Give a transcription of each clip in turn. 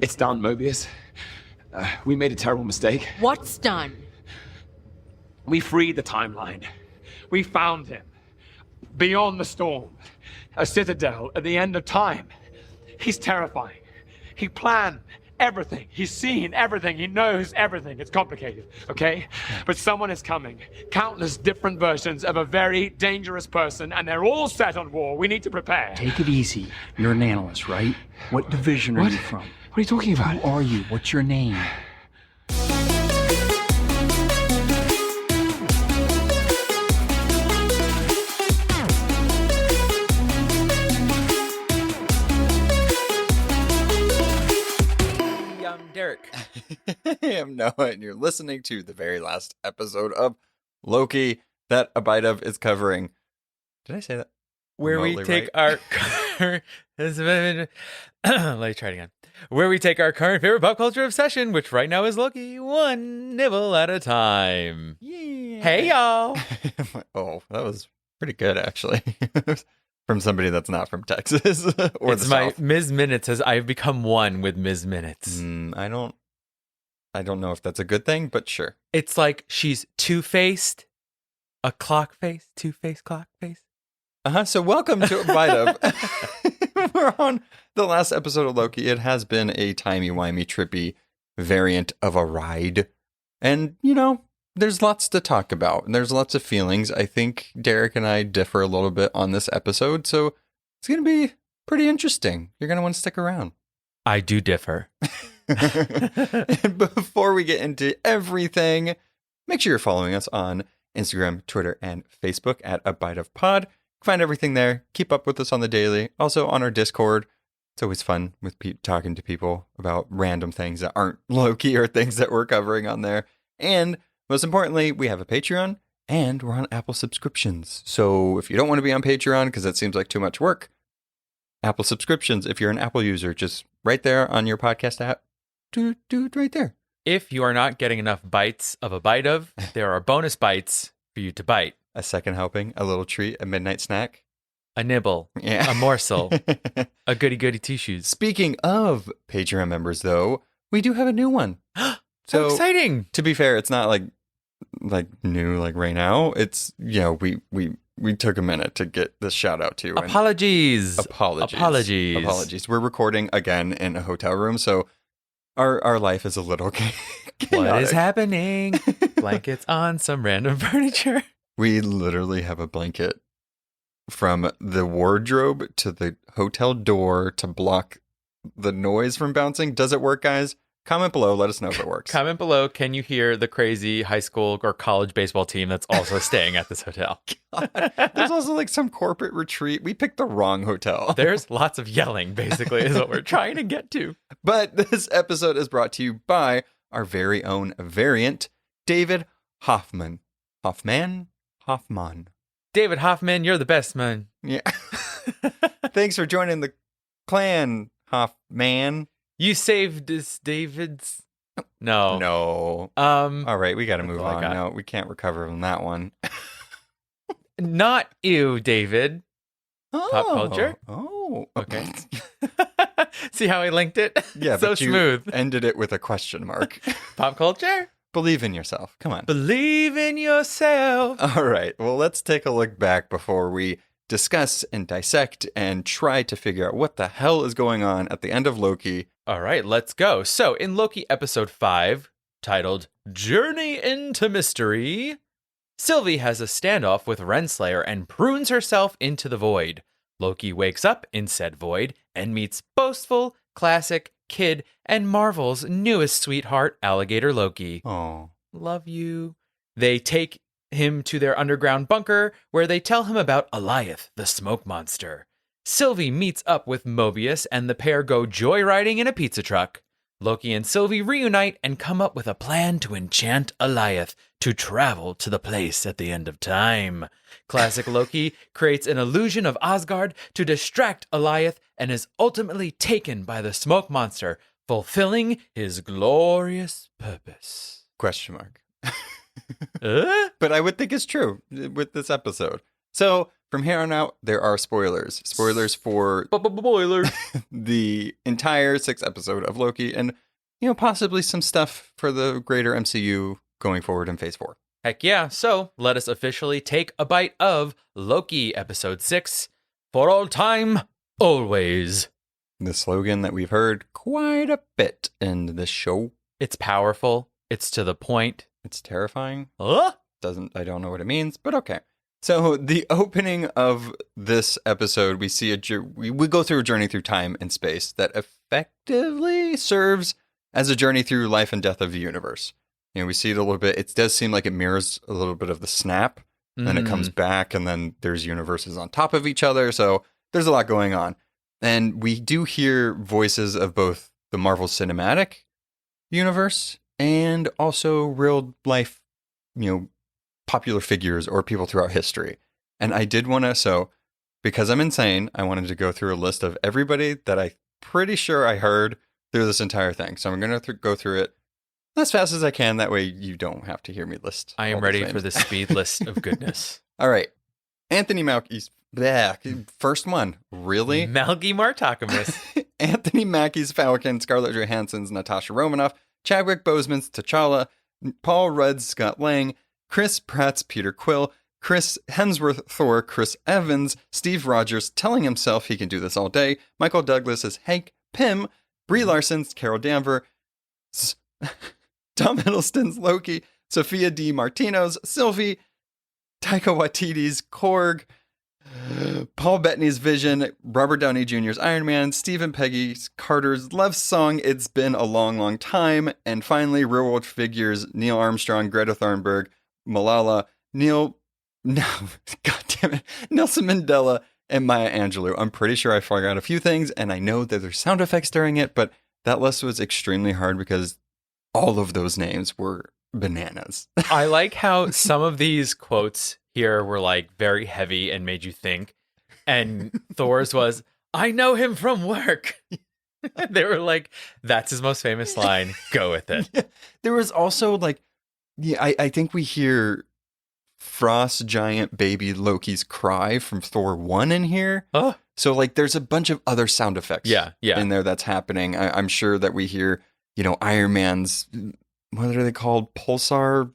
It's done, Mobius. We made a terrible mistake. What's done? We freed the timeline. We found him. Beyond the storm. A citadel at the end of time. He's terrifying. He planned everything. He's seen everything. He knows everything. It's complicated, okay? But someone is coming. Countless different versions of a very dangerous person, and they're all set on war. We need to prepare. Take it easy. You're an analyst, right? What division are you from? What are you talking about? Who are you? What's your name? Derek. I am Noah, and you're listening to the very last episode of Loki that A Bite Of is covering. Did I say that? Where we take right? our let me try it again. Where we take our current favorite pop culture obsession, which right now is Loki, one nibble at a time. Yeah. Hey y'all. Oh, that was pretty good, actually. From somebody that's not from Texas or It's the my South. Ms. Minutes. I've become one with Ms. Minutes. I don't know if that's a good thing, but sure. It's like she's two-faced, a clock face, two-faced clock face. So welcome to A Bite Of. We're on the last episode of Loki. It has been a timey-wimey, trippy variant of a ride. And, you know, there's lots to talk about. And there's lots of feelings. I think Derek and I differ a little bit on this episode. So it's going to be pretty interesting. You're going to want to stick around. I do differ. And before we get into everything, make sure you're following us on Instagram, Twitter, and Facebook at A Bite Of Pod. Find everything there. Keep up with us on the daily. Also on our Discord. It's always fun with talking to people about random things that aren't Loki or things that we're covering on there. And most importantly, we have a Patreon and we're on Apple subscriptions. So if you don't want to be on Patreon because that seems like too much work, Apple subscriptions, if you're an Apple user, just right there on your podcast app, do it right there. If you are not getting enough bites of A Bite Of, there are bonus bites for you to bite. A second helping, a little treat, a midnight snack. A nibble, Yeah. a morsel, a goody-goody tissues. Speaking of Patreon members, though, we do have a new one. So exciting! To be fair, it's not like new like right now. It's, you know, we took a minute to get this shout out to. Apologies. Apologies. We're recording again in a hotel room, so our life is a little chaotic. What is happening? Blankets on some random furniture. We literally have a blanket from the wardrobe to the hotel door to block the noise from bouncing. Does it work, guys? Comment below. Let us know if it works. Comment below. Can you hear the crazy high school or college baseball team that's also staying at this hotel? God. There's also like some corporate retreat. We picked the wrong hotel. There's lots of yelling, basically, is what we're trying to get to. But this episode is brought to you by our very own variant, David Hoffman. Hoffman? David Hoffman, you're the best, man. Yeah. Thanks for joining the clan, Hoffman. You saved us, David's. No. All right, we got to move all I on. got. No, we can't recover from that one. Not you, David. Pop culture? Oh. Okay. See how I linked it? Yeah, so but you smooth. ended it with a question mark. Pop culture? Believe in yourself. Come on. Believe in yourself. All right. Well, let's take a look back before we discuss and dissect and try to figure out what the hell is going on at the end of Loki. All right, let's go. So, in Loki episode 5, titled Journey into Mystery, Sylvie has a standoff with Renslayer and prunes herself into the void. Loki wakes up in said void and meets boastful, classic, kid, and Marvel's newest sweetheart, Alligator Loki. Oh. Love you. They take him to their underground bunker where they tell him about Alioth, the smoke monster. Sylvie meets up with Mobius and the pair go joyriding in a pizza truck. Loki and Sylvie reunite and come up with a plan to enchant Alioth to travel to the place at the end of time. Classic Loki creates an illusion of Asgard to distract Alioth and is ultimately taken by the smoke monster, fulfilling his glorious purpose. Question mark. But I would think it's true with this episode. So from here on out, there are spoilers. Spoilers for Boiler. the entire 6th episode of Loki and, possibly some stuff for the greater MCU going forward in Phase 4. Heck yeah. So let us officially take a bite of Loki episode 6 for all time, always. The slogan that we've heard quite a bit in this show. It's powerful. It's to the point. It's terrifying. Huh? I don't know what it means, but okay. So the opening of this episode, we see we go through a journey through time and space that effectively serves as a journey through life and death of the universe. We see it a little bit. It does seem like it mirrors a little bit of the snap. Then it comes back, and then there's universes on top of each other. So there's a lot going on. And we do hear voices of both the Marvel Cinematic Universe and also real life, popular figures or people throughout history. And I did want to, because I'm insane, I wanted to go through a list of everybody that I'm pretty sure I heard through this entire thing. So I'm going to go through it as fast as I can. That way you don't have to hear me list. I am ready for the speed list of goodness. All right. Anthony Mackie's first one. Really? Malgi Martakamus. Anthony Mackie's Falcon, Scarlett Johansson's Natasha Romanoff, Chadwick Boseman's T'Challa, Paul Rudd's Scott Lang, Chris Pratt's Peter Quill, Chris Hemsworth Thor, Chris Evans, Steve Rogers telling himself he can do this all day, Michael Douglas as Hank Pym, Brie Larson's Carol Danvers, Tom Hiddleston's Loki, Sophia Di Martino's Sylvie, Taika Waititi's Korg, Paul Bettany's Vision, Robert Downey Jr.'s Iron Man, Stephen Peggy Carter's Love Song, It's Been a Long, Long Time, and finally, real world figures Neil Armstrong, Greta Thunberg, Malala, Nelson Mandela, and Maya Angelou. I'm pretty sure I forgot a few things, and I know that there's sound effects during it, but that list was extremely hard because all of those names were bananas. I like how some of these quotes here were like very heavy and made you think. And Thor's was, I know him from work. They were like, that's his most famous line. Go with it. Yeah. There was also I think we hear Frost Giant Baby Loki's cry from Thor 1 in here. Oh. So there's a bunch of other sound effects in there that's happening. I'm sure that we hear, Iron Man's, what are they called? Pulsar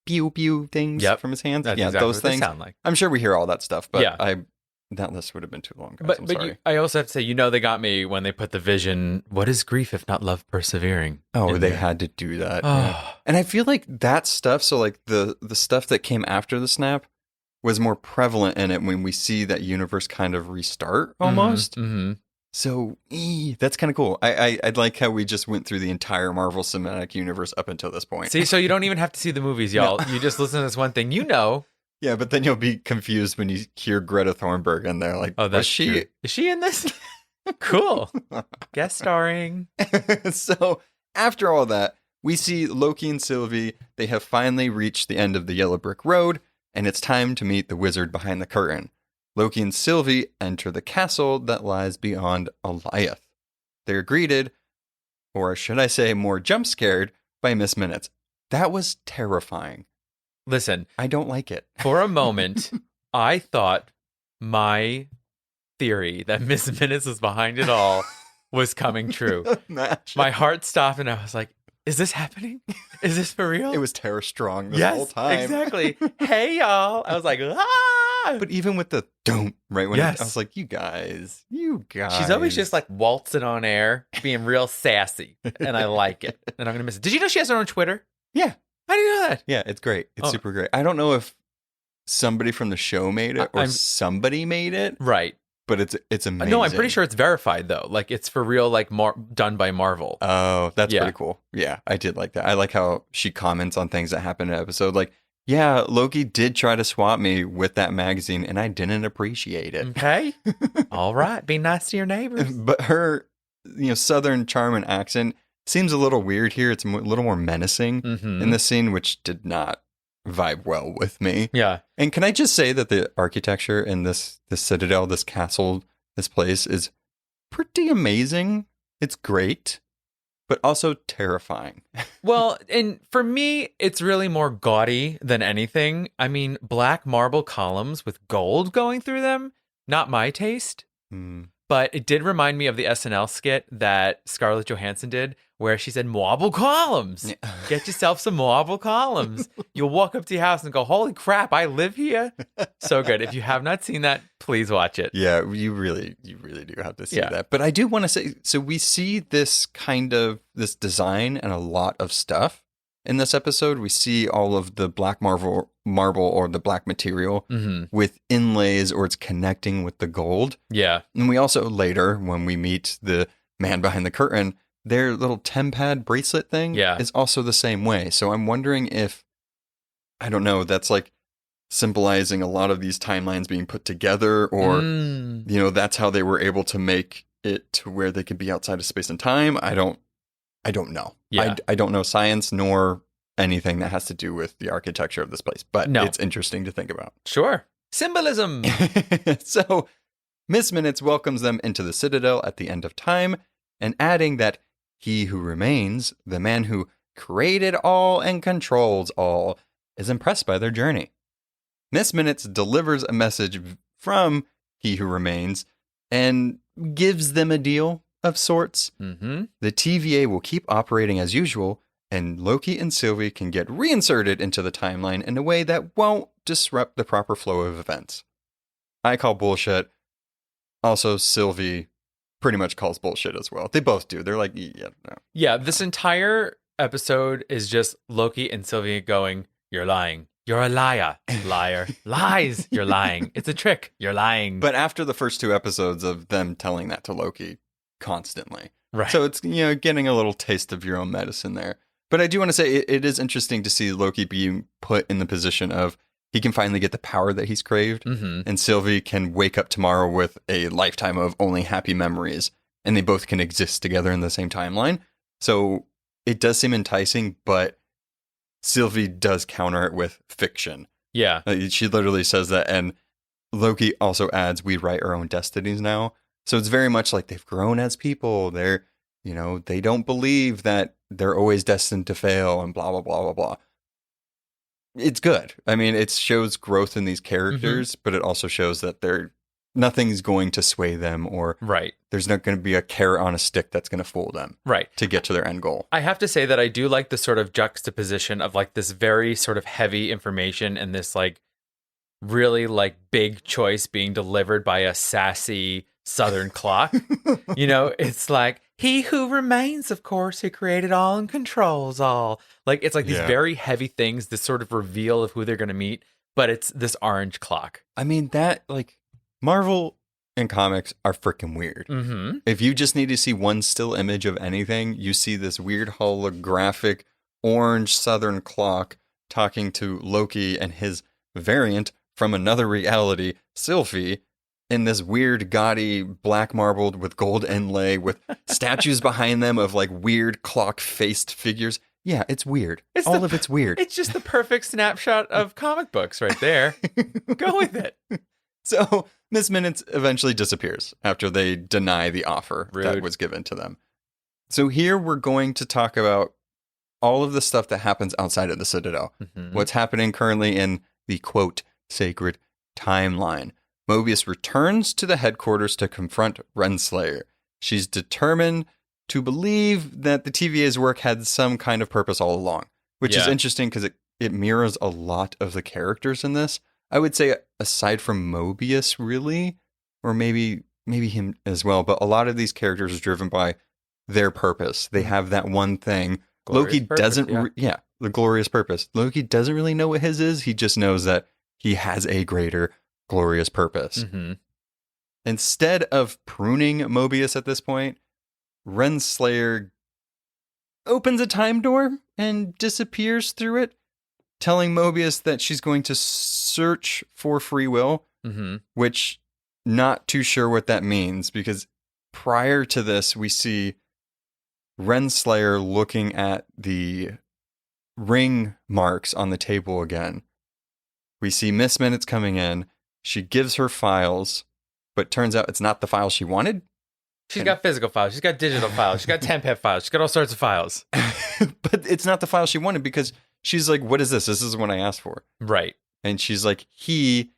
pew pew things from his hands. That's exactly those what things they sound like. I'm sure we hear all that stuff, but that list would have been too long, guys. I'm sorry. I also have to say, they got me when they put the Vision, what is grief if not love persevering? Oh, they had to do that. Yeah. And I feel like that stuff, so the stuff that came after the snap was more prevalent in it when we see that universe kind of restart almost. Mm-hmm. So that's kind of cool. I'd like how we just went through the entire Marvel Cinematic Universe up until this point. See, so you don't even have to see the movies, y'all. No. You just listen to this one thing, Yeah, but then you'll be confused when you hear Greta Thunberg and they're like, oh, that's she? True. Is she in this? Cool. Guest starring. So after all that, we see Loki and Sylvie. They have finally reached the end of the Yellow Brick Road, and it's time to meet the wizard behind the curtain. Loki and Sylvie enter the castle that lies beyond Alioth. They're greeted, or should I say more jump scared, by Miss Minutes. That was terrifying. Listen. I don't like it. For a moment, I thought my theory that Miss Minutes was behind it all was coming true. My heart stopped and I was like, is this happening? Is this for real? It was Tara Strong this whole time. Exactly. Hey, y'all. I was like, ah! But even with the don't, right? When I was like, you guys. She's always just waltzing on air, being real sassy. And I like it. And I'm going to miss it. Did you know she has her own Twitter? Yeah. I didn't know that. Yeah, it's great. It's super great. I don't know if somebody from the show made it or somebody made it. Right. But it's amazing. No, I'm pretty sure it's verified, though. It's for real, done by Marvel. Oh, that's pretty cool. Yeah, I did like that. I like how she comments on things that happen in an episode. Loki did try to swap me with that magazine, and I didn't appreciate it. Okay. All right. Be nice to your neighbors. But her, Southern charm and accent seems a little weird here. It's a little more menacing in this scene, which did not vibe well with me. Yeah. And can I just say that the architecture in this Citadel, this castle, this place is pretty amazing. It's great. but also terrifying. Well, and for me, it's really more gaudy than anything. I mean, black marble columns with gold going through them, not my taste. But it did remind me of the SNL skit that Scarlett Johansson did, where she said, marble columns. Yeah. Get yourself some marble columns. You'll walk up to your house and go, holy crap, I live here. So good. If you have not seen that, please watch it. Yeah, you really do have to see Yeah. that. But I do want to say, so we see this design and a lot of stuff in this episode. We see all of the black marble or the black material with inlays, or it's connecting with the gold. Yeah. And we also later, when we meet the man behind the curtain, their little tempad bracelet thing is also the same way. So I'm wondering if, I don't know, that's like symbolizing a lot of these timelines being put together, or, that's how they were able to make it to where they could be outside of space and time. I don't know. Yeah. I don't know science nor anything that has to do with the architecture of this place, but No. it's interesting to think about. Sure. Symbolism. So Miss Minutes welcomes them into the Citadel at the end of time, and adding that he who remains, the man who created all and controls all, is impressed by their journey. Miss Minutes delivers a message from he who remains and gives them a deal of sorts. Mm-hmm. The TVA will keep operating as usual, and Loki and Sylvie can get reinserted into the timeline in a way that won't disrupt the proper flow of events. I call bullshit. Also, Sylvie pretty much calls bullshit as well. They both do. They're like, yeah, no. Yeah, this entire episode is just Loki and Sylvie going, you're lying. You're a liar. Liar. Lies. You're lying. It's a trick. You're lying. But after the first 2 episodes of them telling that to Loki constantly. Right. So it's, getting a little taste of your own medicine there. But I do want to say it is interesting to see Loki being put in the position of he can finally get the power that he's craved, and Sylvie can wake up tomorrow with a lifetime of only happy memories, and they both can exist together in the same timeline. So it does seem enticing, but Sylvie does counter it with fiction. Yeah. She literally says that, and Loki also adds, we write our own destinies now. So it's very much like they've grown as people. They're, they don't believe that they're always destined to fail and blah, blah, blah, blah, blah. It's good. I mean, it shows growth in these characters, but it also shows that nothing's going to sway them, or there's not going to be a carrot on a stick that's going to fool them to get to their end goal. I have to say that I do like the sort of juxtaposition of like this very sort of heavy information and this like really like big choice being delivered by a sassy Southern clock. It's like, he who remains, of course, who created all and controls all. Like, it's like these very heavy things, this sort of reveal of who they're going to meet, but it's this orange clock. I mean, that, like, Marvel and comics are freaking weird. Mm-hmm. If you just need to see one still image of anything, you see this weird holographic orange Southern clock talking to Loki and his variant from another reality, Sylvie, in this weird, gaudy, black marbled with gold inlay with statues behind them of like weird clock-faced figures. Yeah, it's weird. All of it's weird. It's just the perfect snapshot of comic books right there. Go with it. So Miss Minutes eventually disappears after they deny the offer that Rude. was given to them. So here we're going to talk about all of the stuff that happens outside of the Citadel. Mm-hmm. What's happening currently in the, quote, sacred timeline. Mobius returns to the headquarters to confront Renslayer. She's determined to believe that the TVA's work had some kind of purpose all along, which is interesting because it mirrors a lot of the characters in this. I would say aside from Mobius, really, or maybe him as well, but a lot of these characters are driven by their purpose. They have that one thing. Glorious Loki purpose, doesn't, the glorious purpose. Loki doesn't really know what his is. He just knows that he has a greater glorious purpose. Mm-hmm. Instead of pruning Mobius at this point, Renslayer opens a time door and disappears through it, telling Mobius that she's going to search for free will, which not too sure what that means, because prior to this, we see Renslayer looking at the ring marks on the table again. We see Miss Minutes coming in. She gives her files, but turns out it's not the file she wanted. She's got physical files. She's got digital files. She's got temp files. She's got all sorts of files. But it's not the file she wanted because she's like, what is this? This is what I asked for. Right. And she's like, he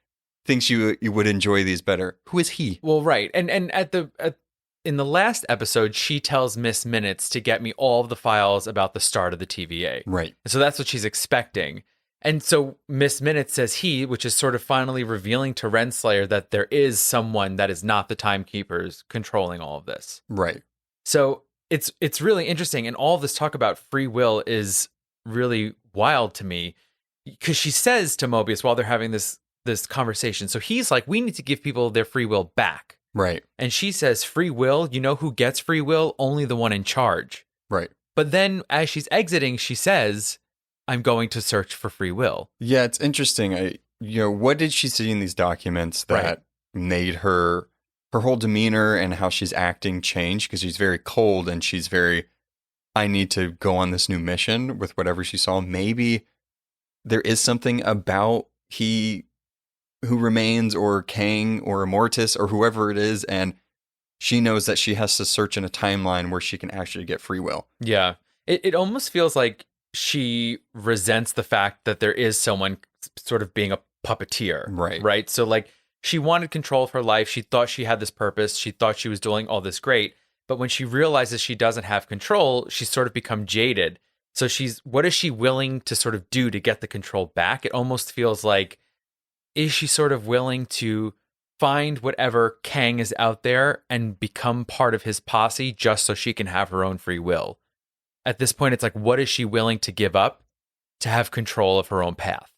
thinks you would enjoy these better. Who is he? Well, right. And in the last episode, she tells Miss Minutes to get me all of the files about the start of the TVA. Right. So that's what she's expecting. And so Miss Minutes says he, which is sort of finally revealing to Renslayer that there is someone that is not the Timekeepers controlling all of this. Right. So it's really interesting. And all of this talk about free will is really wild to me because she says to Mobius while they're having this conversation. So he's like, we need to give people their free will back. Right. And she says, free will, you know who gets free will? Only the one in charge. Right. But then as she's exiting, she says, I'm going to search for free will. Yeah, it's interesting. What did she see in these documents that made her whole demeanor and how she's acting change? Because she's very cold and she's very, I need to go on this new mission with whatever she saw. Maybe there is something about he who remains or Kang or Immortus or whoever it is, and she knows that she has to search in a timeline where she can actually get free will. Yeah. It almost feels like she resents the fact that there is someone sort of being a puppeteer. Right. Right. So like she wanted control of her life. She thought she had this purpose. She thought she was doing all this great. But when she realizes she doesn't have control, she's sort of become jaded. So what is she willing to sort of do to get the control back? It almost feels like, is she sort of willing to find whatever Kang is out there and become part of his posse just so she can have her own free will? At this point, it's like, what is she willing to give up to have control of her own path?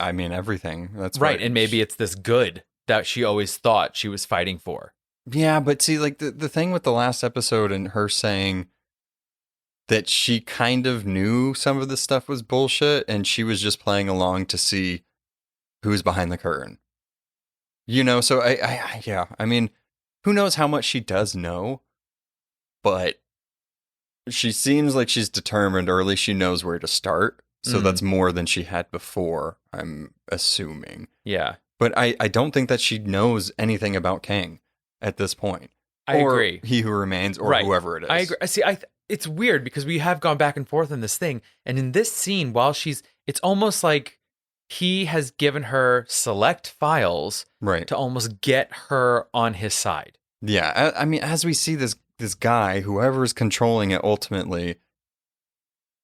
I mean, everything. That's right. And maybe it's this good that she always thought she was fighting for. Yeah, but see, like the thing with the last episode and her saying that she kind of knew some of this stuff was bullshit and she was just playing along to see who's behind the curtain. So I mean, who knows how much she does know, but she seems like she's determined, or at least she knows where to start. So that's more than she had before, I'm assuming. Yeah. But I don't think that she knows anything about Kang at this point. I agree. He Who Remains, or whoever it is. I agree. See, it's weird because we have gone back and forth on this thing. And in this scene, it's almost like he has given her select files to almost get her on his side. Yeah. I mean, as we see this guy, whoever is controlling it ultimately,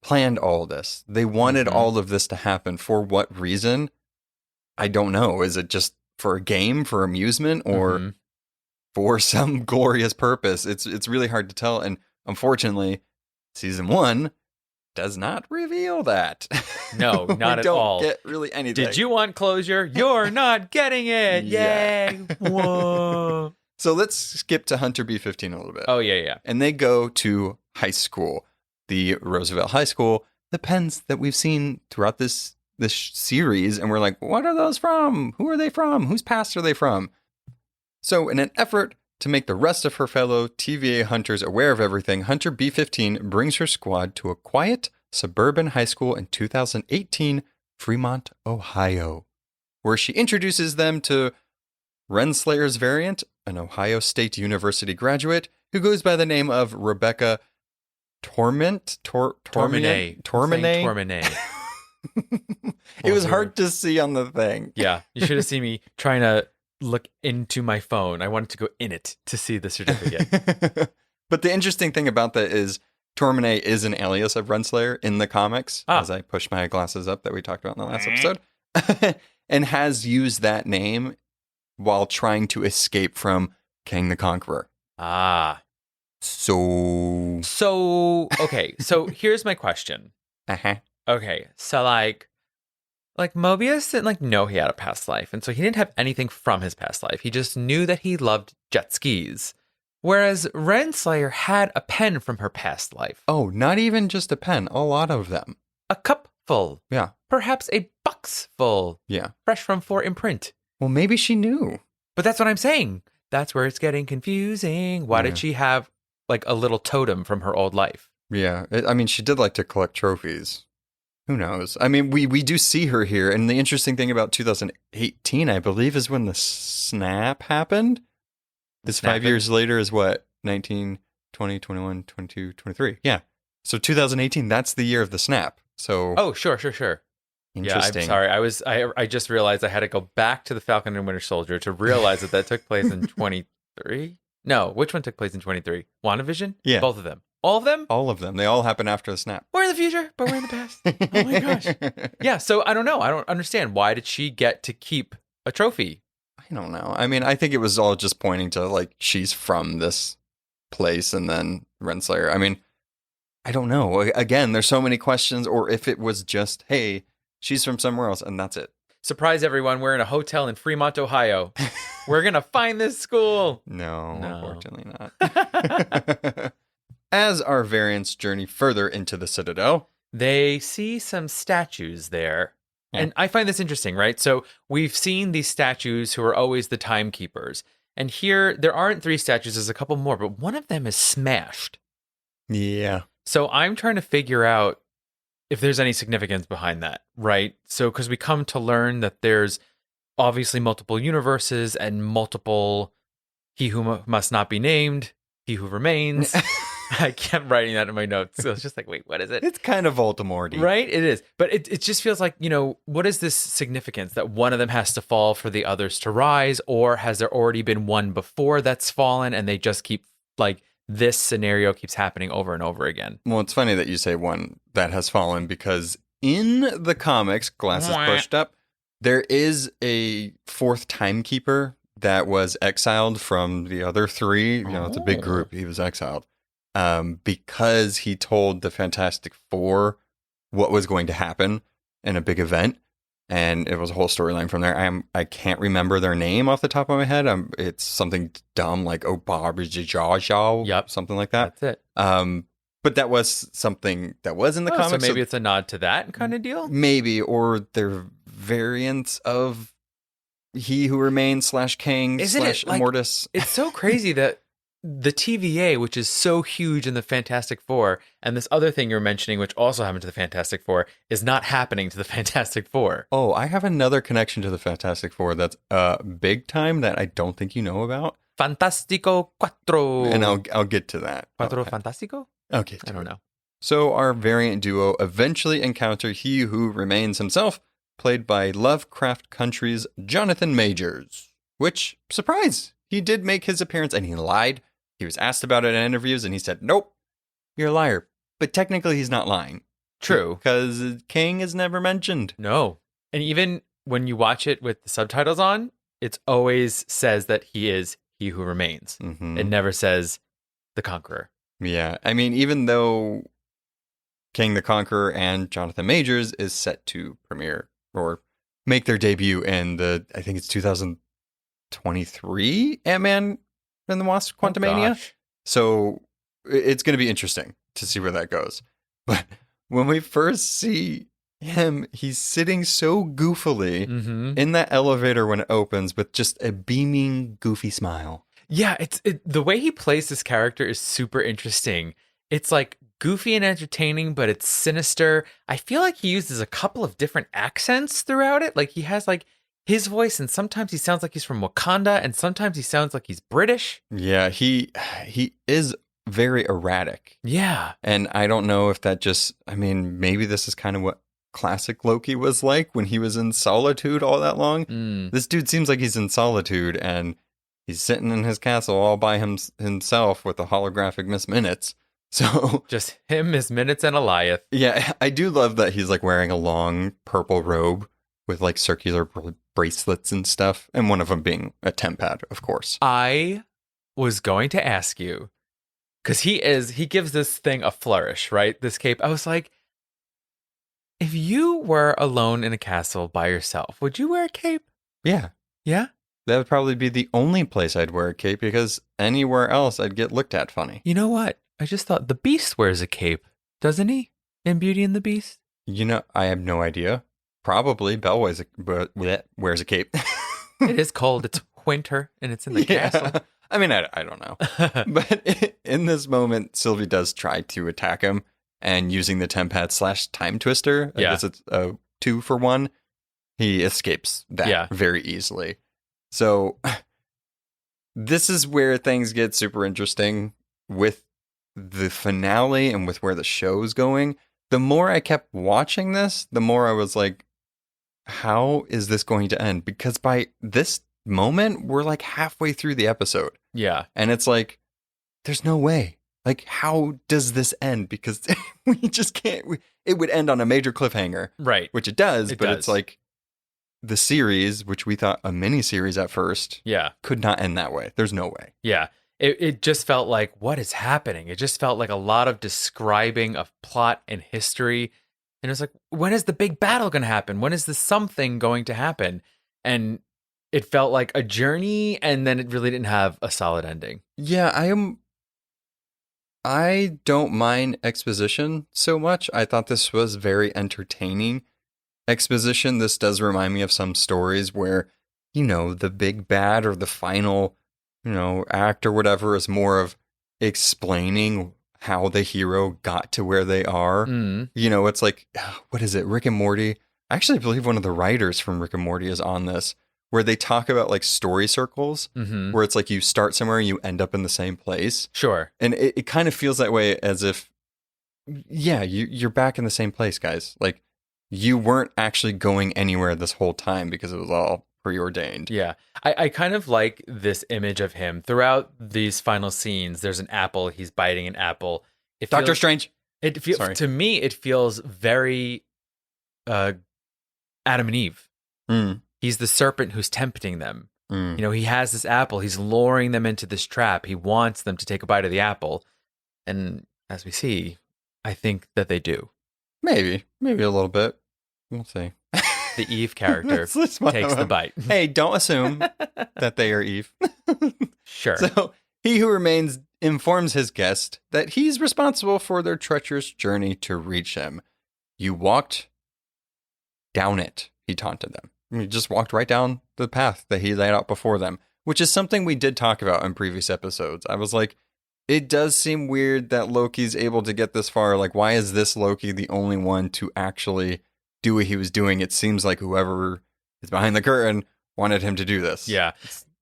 planned all this. They wanted all of this to happen. For what reason? I don't know. Is it just for a game, for amusement, or for some glorious purpose? It's really hard to tell. And unfortunately, season 1 does not reveal that. No, not at all. Don't get really anything. Did you want closure? You're not getting it. Yay. Whoa. So let's skip to Hunter B-15 a little bit. Oh, yeah. And they go to high school, the Roosevelt High School, the pens that we've seen throughout this series. And we're like, what are those from? Who are they from? Whose past are they from? So in an effort to make the rest of her fellow TVA hunters aware of everything, Hunter B-15 brings her squad to a quiet suburban high school in 2018, Fremont, Ohio, where she introduces them to Renslayer's variant, an Ohio State University graduate who goes by the name of Rebecca Tormenay. It was hard to see on the thing. Yeah, you should have seen me trying to look into my phone. I wanted to go in it to see the certificate. But the interesting thing about that is Tormenay is an alias of Renslayer in the comics, as I push my glasses up that we talked about in the last episode, and has used that name while trying to escape from Kang the Conqueror. So okay, so here's my question. Okay, so like Mobius didn't know he had a past life, and so he didn't have anything from his past life. He just knew that he loved jet skis. Whereas Renslayer had a pen from her past life. Oh, not even just a pen, a lot of them. A cup full. Yeah. Perhaps a box full. Yeah. Fresh from 4imprint. Well, maybe she knew. But that's what I'm saying. That's where it's getting confusing. Why did she have a little totem from her old life? Yeah. I mean, she did like to collect trophies. Who knows? I mean, we do see her here. And the interesting thing about 2018, I believe, is when the snap happened. This 5 years later is what? 19, 20, 21, 22, 23. Yeah. So 2018, that's the year of the snap. So Oh, sure. interesting. Yeah, I'm sorry. I just realized I had to go back to the Falcon and Winter Soldier to realize that took place in 23. No, which one took place in 23? WandaVision? Yeah. Both of them. All of them? All of them. They all happen after the snap. We're in the future, but we're in the past. Oh my gosh. Yeah, so I don't know. I don't understand. Why did she get to keep a trophy? I don't know. I mean, I think it was all just pointing to like she's from this place and then Renslayer. I mean, I don't know. Again, there's so many questions, or if it was just, hey, she's from somewhere else and that's it. Surprise, everyone. We're in a hotel in Fremont, Ohio. We're going to find this school. No, No. unfortunately not. As our variants journey further into the Citadel, They see some statues there. Yeah. And I find this interesting, right? So we've seen these statues who are always the timekeepers. And here, there aren't 3 statues, there's a couple more, but one of them is smashed. yeah, So I'm trying to figure out if there's any significance behind that, right? So, because we come to learn that there's obviously multiple universes and multiple he who must not be named, he who remains. I kept writing that in my notes. So it's just like, wait, what is it? it's kind of Voldemort-y. Right? It is. But it just feels like, what is this significance that one of them has to fall for the others to rise? Or has there already been one before that's fallen and they just keep, like, this scenario keeps happening over and over again? Well, it's funny that you say one that has fallen because in the comics, glasses pushed up, there is a 4th timekeeper that was exiled from the other 3. It's a big group. He was exiled because he told the Fantastic Four what was going to happen in a big event. And it was a whole storyline from there. I can't remember their name off the top of my head. It's something dumb like Obajajajaw, Yep. something like that. That's it. But that was something that was in the comics. So maybe it's a nod to that kind of deal? Maybe, or they're variants of He Who Remains / Kang Isn't it, / like- Immortus. It's so crazy that the TVA, which is so huge in the Fantastic Four, and this other thing you're mentioning, which also happened to the Fantastic Four, is not happening to the Fantastic Four. Oh, I have another connection to the Fantastic Four that's big time that I don't think you know about. Fantastico Cuatro. And I'll get to that. Cuatro Okay. Fantastico? Okay. I don't know. So our variant duo eventually encounter He Who Remains himself, played by Lovecraft Country's Jonathan Majors. Which, surprise, he did make his appearance and he lied. He was asked about it in interviews and he said, nope, you're a liar. But technically he's not lying. True. Because King is never mentioned. No. And even when you watch it with the subtitles on, it always says that he is He Who Remains. Mhm. It never says the Conqueror. Yeah, I mean, even though King the Conqueror and Jonathan Majors is set to premiere or make their debut in I think it's 2023 Ant-Man and the Wasp Quantumania. gosh. So it's going to be interesting to see where that goes. But when we first see him, he's sitting so goofily Mm-hmm. in that elevator when it opens with just a beaming, goofy smile. Yeah, the way he plays this character is super interesting. It's like goofy and entertaining, but it's sinister. I feel like he uses a couple of different accents throughout it. Like he has like his voice, and sometimes he sounds like he's from Wakanda, and sometimes he sounds like he's British. Yeah, he is very erratic. Yeah. And I don't know if that maybe this is kind of what classic Loki was like when he was in solitude all that long. Mm. This dude seems like he's in solitude and he's sitting in his castle all by himself with a holographic Miss Minutes. So Just him, Miss Minutes, and Eliath. yeah, I do love that he's like wearing a long purple robe with like circular bracelets and stuff. And one of them being a temp pad, of course. I was going to ask you, because he gives this thing a flourish, right? This cape. I was like, if you were alone in a castle by yourself, would you wear a cape? Yeah. Yeah? That would probably be the only place I'd wear a cape because anywhere else I'd get looked at funny. You know what? I just thought the Beast wears a cape, doesn't he? In Beauty and the Beast? I have no idea. Probably Belle wears a cape. It is cold. It's winter, and it's in the castle. I mean, I don't know. But in this moment, Sylvie does try to attack him, and using the Tempad / Time Twister, I Yeah. guess it's a 2-for-1, he escapes that Yeah. very easily. So this is where things get super interesting with the finale and with where the show's going. The more I kept watching this, the more I was like, how is this going to end? Because by this moment, we're like halfway through the episode. Yeah. And it's like, there's no way. Like, how does this end? Because we just can't. It would end on a major cliffhanger. Right. Which it does, It but does. it's like the series, which we thought a mini series at first, Yeah. could not end that way. There's no way. Yeah. It just felt like, what is happening? It just felt like a lot of describing of plot and history. And it was like, when is the big battle going to happen? When is the something going to happen? And it felt like a journey, and then it really didn't have a solid ending. Yeah, I don't mind exposition so much. I thought this was very entertaining exposition. This does remind me of some stories where, the big bad or the final, act or whatever is more of explaining how the hero got to where they are. Mm. It's like, what is it? Rick and Morty. I actually believe one of the writers from Rick and Morty is on this, where they talk about like story circles, Mm-hmm. where it's like you start somewhere and you end up in the same place. Sure. And it kind of feels that way, as if, yeah, you're back in the same place, guys. Like, you weren't actually going anywhere this whole time because it was all preordained. Yeah. I kind of like this image of him throughout these final scenes. There's an apple. He's biting an apple. Doctor Strange. It feels, Sorry. to me, it feels very Adam and Eve. Mm, He's the serpent who's tempting them. mm. He has this apple. He's luring them into this trap. He wants them to take a bite of the apple. And as we see, I think that they do. Maybe a little bit. We'll see. The Eve character Let's find takes the out. bite. Hey, don't assume that they are Eve. Sure. So he who remains informs his guest that he's responsible for their treacherous journey to reach him. You walked down it, he taunted them. He just walked right down the path that he laid out before them, which is something we did talk about in previous episodes. I was like, it does seem weird that Loki's able to get this far. Like, why is this Loki the only one to actually do what he was doing? It seems like whoever is behind the curtain wanted him to do this. Yeah.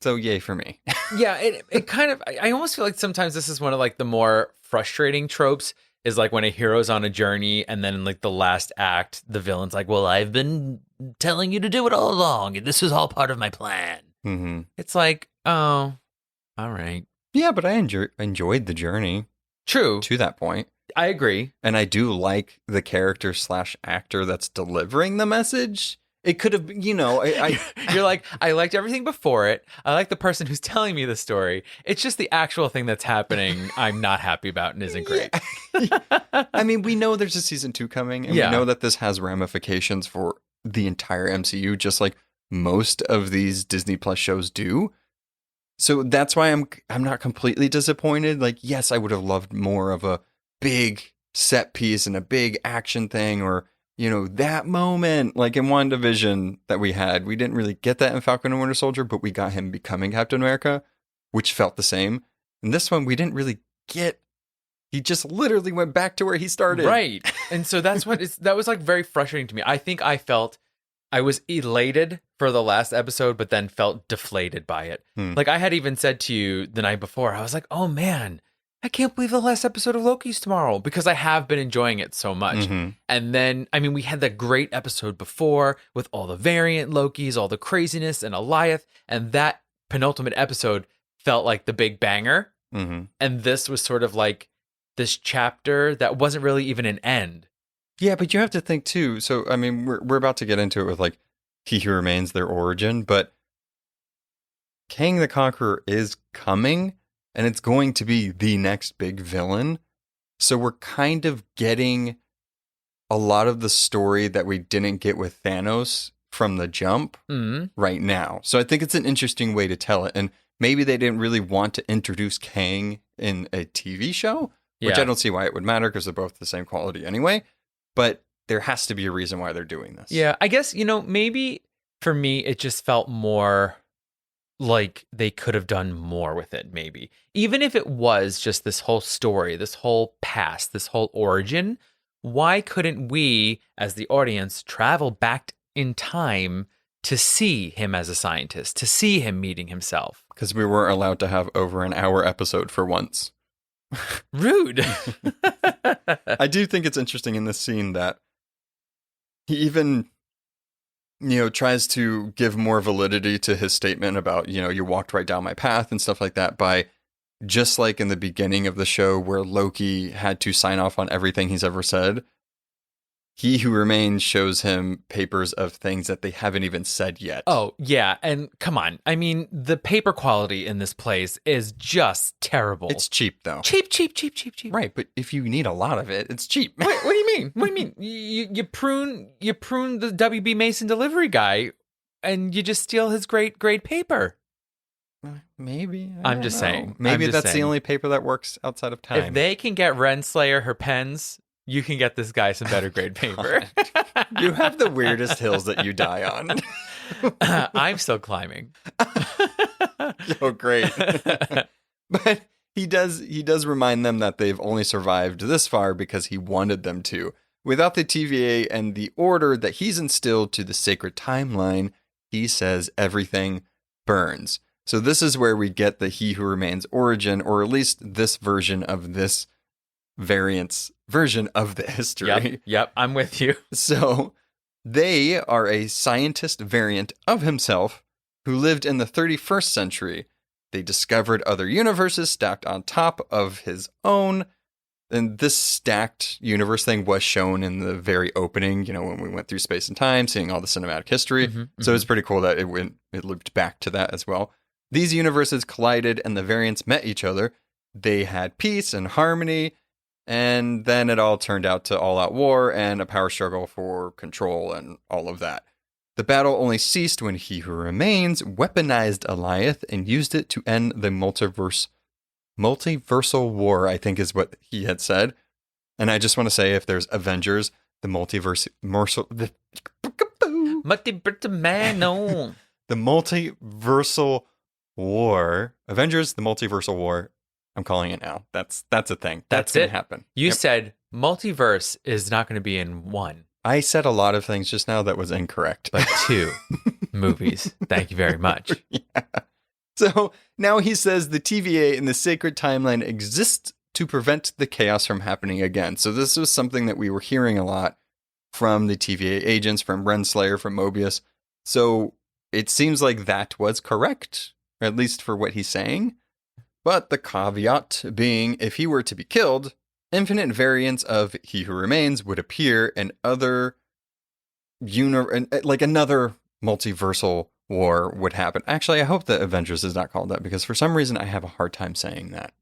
So yay for me. Yeah, it kind of, I almost feel like sometimes this is one of like the more frustrating tropes, is like when a hero's on a journey and then in like the last act, the villain's like, well, I've been telling you to do it all along, and this was all part of my plan. Mm-hmm. It's like, oh, all right. Yeah, but I enjoyed the journey True. to that point. I agree. And I do like the character / actor that's delivering the message. It could have, I You're like, I liked everything before it. I like the person who's telling me the story. It's just the actual thing that's happening I'm not happy about and isn't great. I mean, we know there's a season 2 coming, and Yeah. we know that this has ramifications for the entire MCU, just like most of these Disney Plus shows do. So that's why I'm not completely disappointed. Like, yes, I would have loved more of a big set piece and a big action thing, or that moment like in WandaVision that we had. We didn't really get that in Falcon and Winter Soldier, but we got him becoming Captain America, which felt the same. And this one we didn't really get. He just literally went back to where he started. Right. And so that was like very frustrating to me. I think I was elated for the last episode, but then felt deflated by it. Like I had even said to you the night before, I was like, oh man, I can't believe the last episode of Loki's tomorrow, because I have been enjoying it so much. Mhm. And then, I mean, we had that great episode before with all the variant Lokis, all the craziness and Alioth. And that penultimate episode felt like the big banger. Mhm. And this was sort of like this chapter that wasn't really even an end. Yeah, but you have to think too. So, I mean, we're about to get into it with like He Who Remains, their origin, but Kang the Conqueror is coming, and it's going to be the next big villain. So we're kind of getting a lot of the story that we didn't get with Thanos from the jump right now. So I think it's an interesting way to tell it. And maybe they didn't really want to introduce Kang in a TV show, which Yeah. I don't see why it would matter because they're both the same quality anyway. But there has to be a reason why they're doing this. Yeah, I guess, maybe for me, it just felt more like they could have done more with it, maybe. Even if it was just this whole story, this whole past, this whole origin, why couldn't we, as the audience, travel back in time to see him as a scientist, to see him meeting himself. Because we weren't allowed to have over an hour episode for once. Rude. I do think it's interesting in this scene that he even, tries to give more validity to his statement about, you walked right down my path and stuff like that by, just like in the beginning of the show where Loki had to sign off on everything he's ever said, He Who Remains shows him papers of things that they haven't even said yet. Oh, yeah. And come on. I mean, the paper quality in this place is just terrible. It's cheap, though. Cheap. Right, but if you need a lot of it, it's cheap. What do you mean? What do you mean? You prune the WB Mason delivery guy and you just steal his great paper. Maybe. I'm just saying. Maybe that's the only paper that works outside of time. If they can get Renslayer her pens, you can get this guy some better grade paper. You have the weirdest hills that you die on. I'm still climbing. Oh, great. But he does remind them that they've only survived this far because he wanted them to. Without the TVA and the order that he's instilled to the sacred timeline, he says everything burns. So this is where we get the He Who Remains origin, or at least this version of this variant's version of the history. Yep, I'm with you. So they are a scientist variant of himself who lived in the 31st century. They discovered other universes stacked on top of his own. And this stacked universe thing was shown in the very opening, when we went through space and time, seeing all the cinematic history. So it's pretty cool that it looped back to that as well. These universes collided and the variants met each other. They had peace and harmony. And then it all turned out to all-out war and a power struggle for control and all of that. The battle only ceased when He Who Remains weaponized Alioth and used it to end the multiversal war, I think is what he had said. And I just want to say, if there's Avengers, the multiversal war, Avengers, the multiversal war. I'm calling it now. That's a thing. That's going to happen. You said multiverse is not going to be in one. I said a lot of things just now that was incorrect. But 2 movies. Thank you very much. Yeah. So now he says the TVA in the sacred timeline exists to prevent the chaos from happening again. So this was something that we were hearing a lot from the TVA agents, from Renslayer, from Mobius. So it seems like that was correct, or at least for what he's saying. But the caveat being, if he were to be killed, infinite variants of He Who Remains would appear and another multiversal war would happen. Actually, I hope that Avengers is not called that, because for some reason I have a hard time saying that.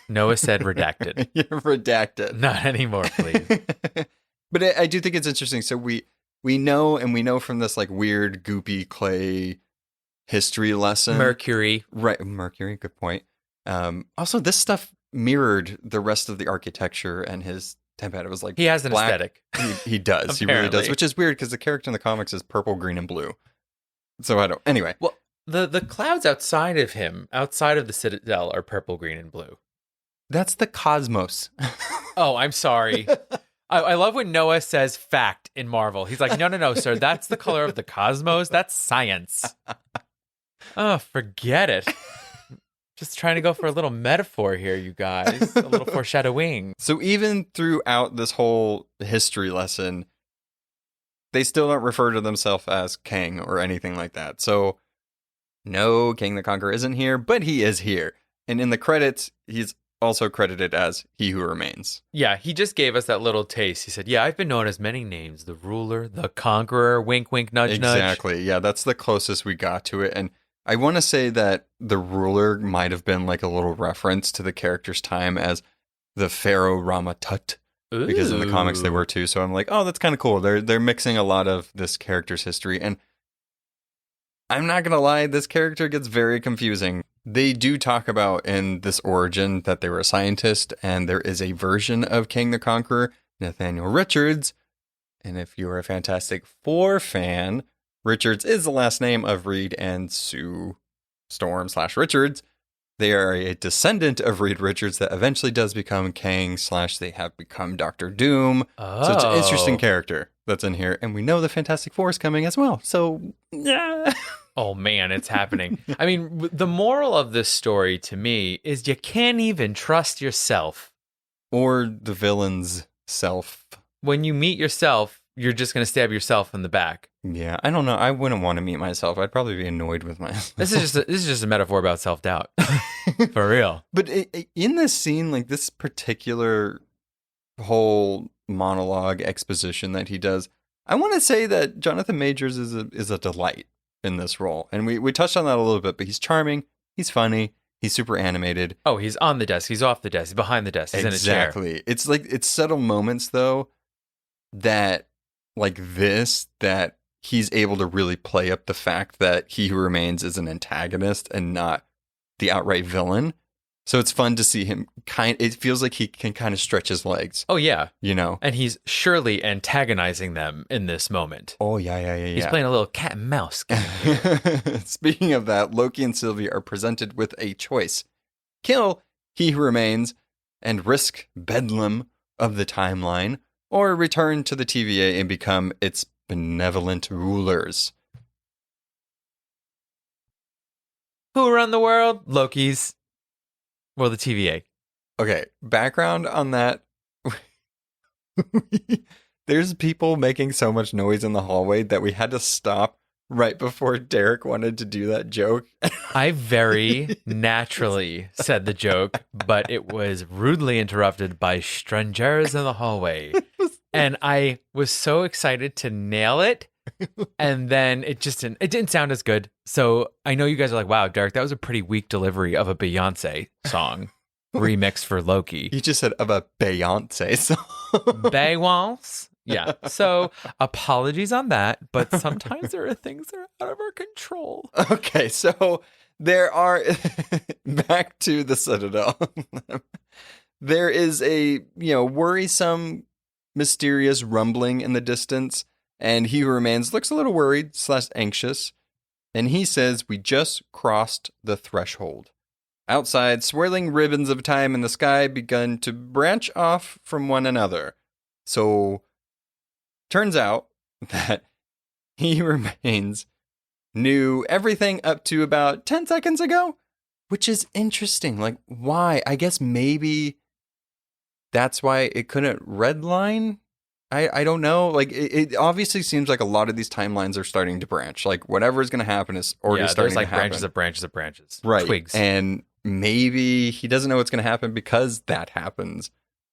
Noah said redacted. Yeah, redacted. Not anymore, please. But I do think it's interesting. So we know from this weird goopy clay history lesson. Mercury. Right, Mercury, good point. Also, this stuff mirrored the rest of the architecture, and his tempad was he has an black. aesthetic. He does. He really does, which is weird because the character in the comics is purple, green, and blue. So anyway. Well, the clouds outside of him, outside of the Citadel, are purple, green, and blue. That's the cosmos. Oh, I'm sorry. I love when Noah says fact in Marvel. He's like, no, sir, that's the color of the cosmos. That's science. Oh, forget it. Just trying to go for a little metaphor here, you guys. A little foreshadowing. So even throughout this whole history lesson, they still don't refer to themselves as Kang or anything like that. So no, Kang the Conqueror isn't here, but he is here. And in the credits, he's also credited as He Who Remains. Yeah, he just gave us that little taste. He said, yeah, I've been known as many names. The Ruler, the Conqueror, wink, wink, nudge, nudge. Exactly. Yeah, that's the closest we got to it. And I want to say that the Ruler might have been a little reference to the character's time as the Pharaoh Rama-Tut. Ooh. Because in the comics they were too. So I'm like, oh, that's kind of cool. They're mixing a lot of this character's history. And I'm not going to lie, this character gets very confusing. They do talk about in this origin that they were a scientist, and there is a version of King the Conqueror, Nathaniel Richards. And if you're a Fantastic Four fan, Richards is the last name of Reed and Sue Storm / Richards. They are a descendant of Reed Richards that eventually does become Kang / they have become Doctor Doom. Oh. So it's an interesting character that's in here. And we know the Fantastic Four is coming as well. So, yeah. Oh man, it's happening. I mean, the moral of this story to me is you can't even trust yourself. Or the villain's self. When you meet yourself, you're just going to stab yourself in the back. Yeah, I don't know. I wouldn't want to meet myself. I'd probably be annoyed with myself. This is just a metaphor about self-doubt. For real. But in this scene, like this particular whole monologue exposition that he does, I want to say that Jonathan Majors is a delight in this role. And we touched on that a little bit, but he's charming, he's funny, he's super animated. Oh, he's on the desk, he's off the desk, he's behind the desk, he's in a chair. Exactly. It's subtle moments though that that he's able to really play up the fact that He Who Remains is an antagonist and not the outright villain. So it's fun to see him it feels like he can kind of stretch his legs. Oh, yeah. You know? And he's surely antagonizing them in this moment. Oh, yeah. He's playing a little cat and mouse game. Speaking of that, Loki and Sylvie are presented with a choice. Kill He Who Remains and risk bedlam of the timeline, or return to the TVA and become its benevolent rulers. Who run the world? Loki's. Well, the TVA. Okay, background on that. There's people making so much noise in the hallway that we had to stop right before Derek wanted to do that joke. I very naturally said the joke, but it was rudely interrupted by strangers in the hallway. And I was so excited to nail it. And then it didn't sound as good. So I know you guys are like, wow, Derek, that was a pretty weak delivery of a Beyonce song remixed for Loki. You just said of a Beyonce song. Beywance. Yeah. So apologies on that, but sometimes there are things that are out of our control. Okay, so there are back to the Citadel. There is a, worrisome, mysterious rumbling in the distance, and He Who Remains looks a little worried / anxious, and he says, "We just crossed the threshold." Outside, swirling ribbons of time in the sky begun to branch off from one another. So, turns out that He Who Remains knew everything up to about 10 seconds ago, which is interesting. Like, why? I guess maybe that's why it couldn't redline. I don't know. Like, it obviously seems like a lot of these timelines are starting to branch. Like, whatever is going to happen is already starting to happen. There's like branches of branches. Right. Twigs. And maybe he doesn't know what's going to happen because that happens.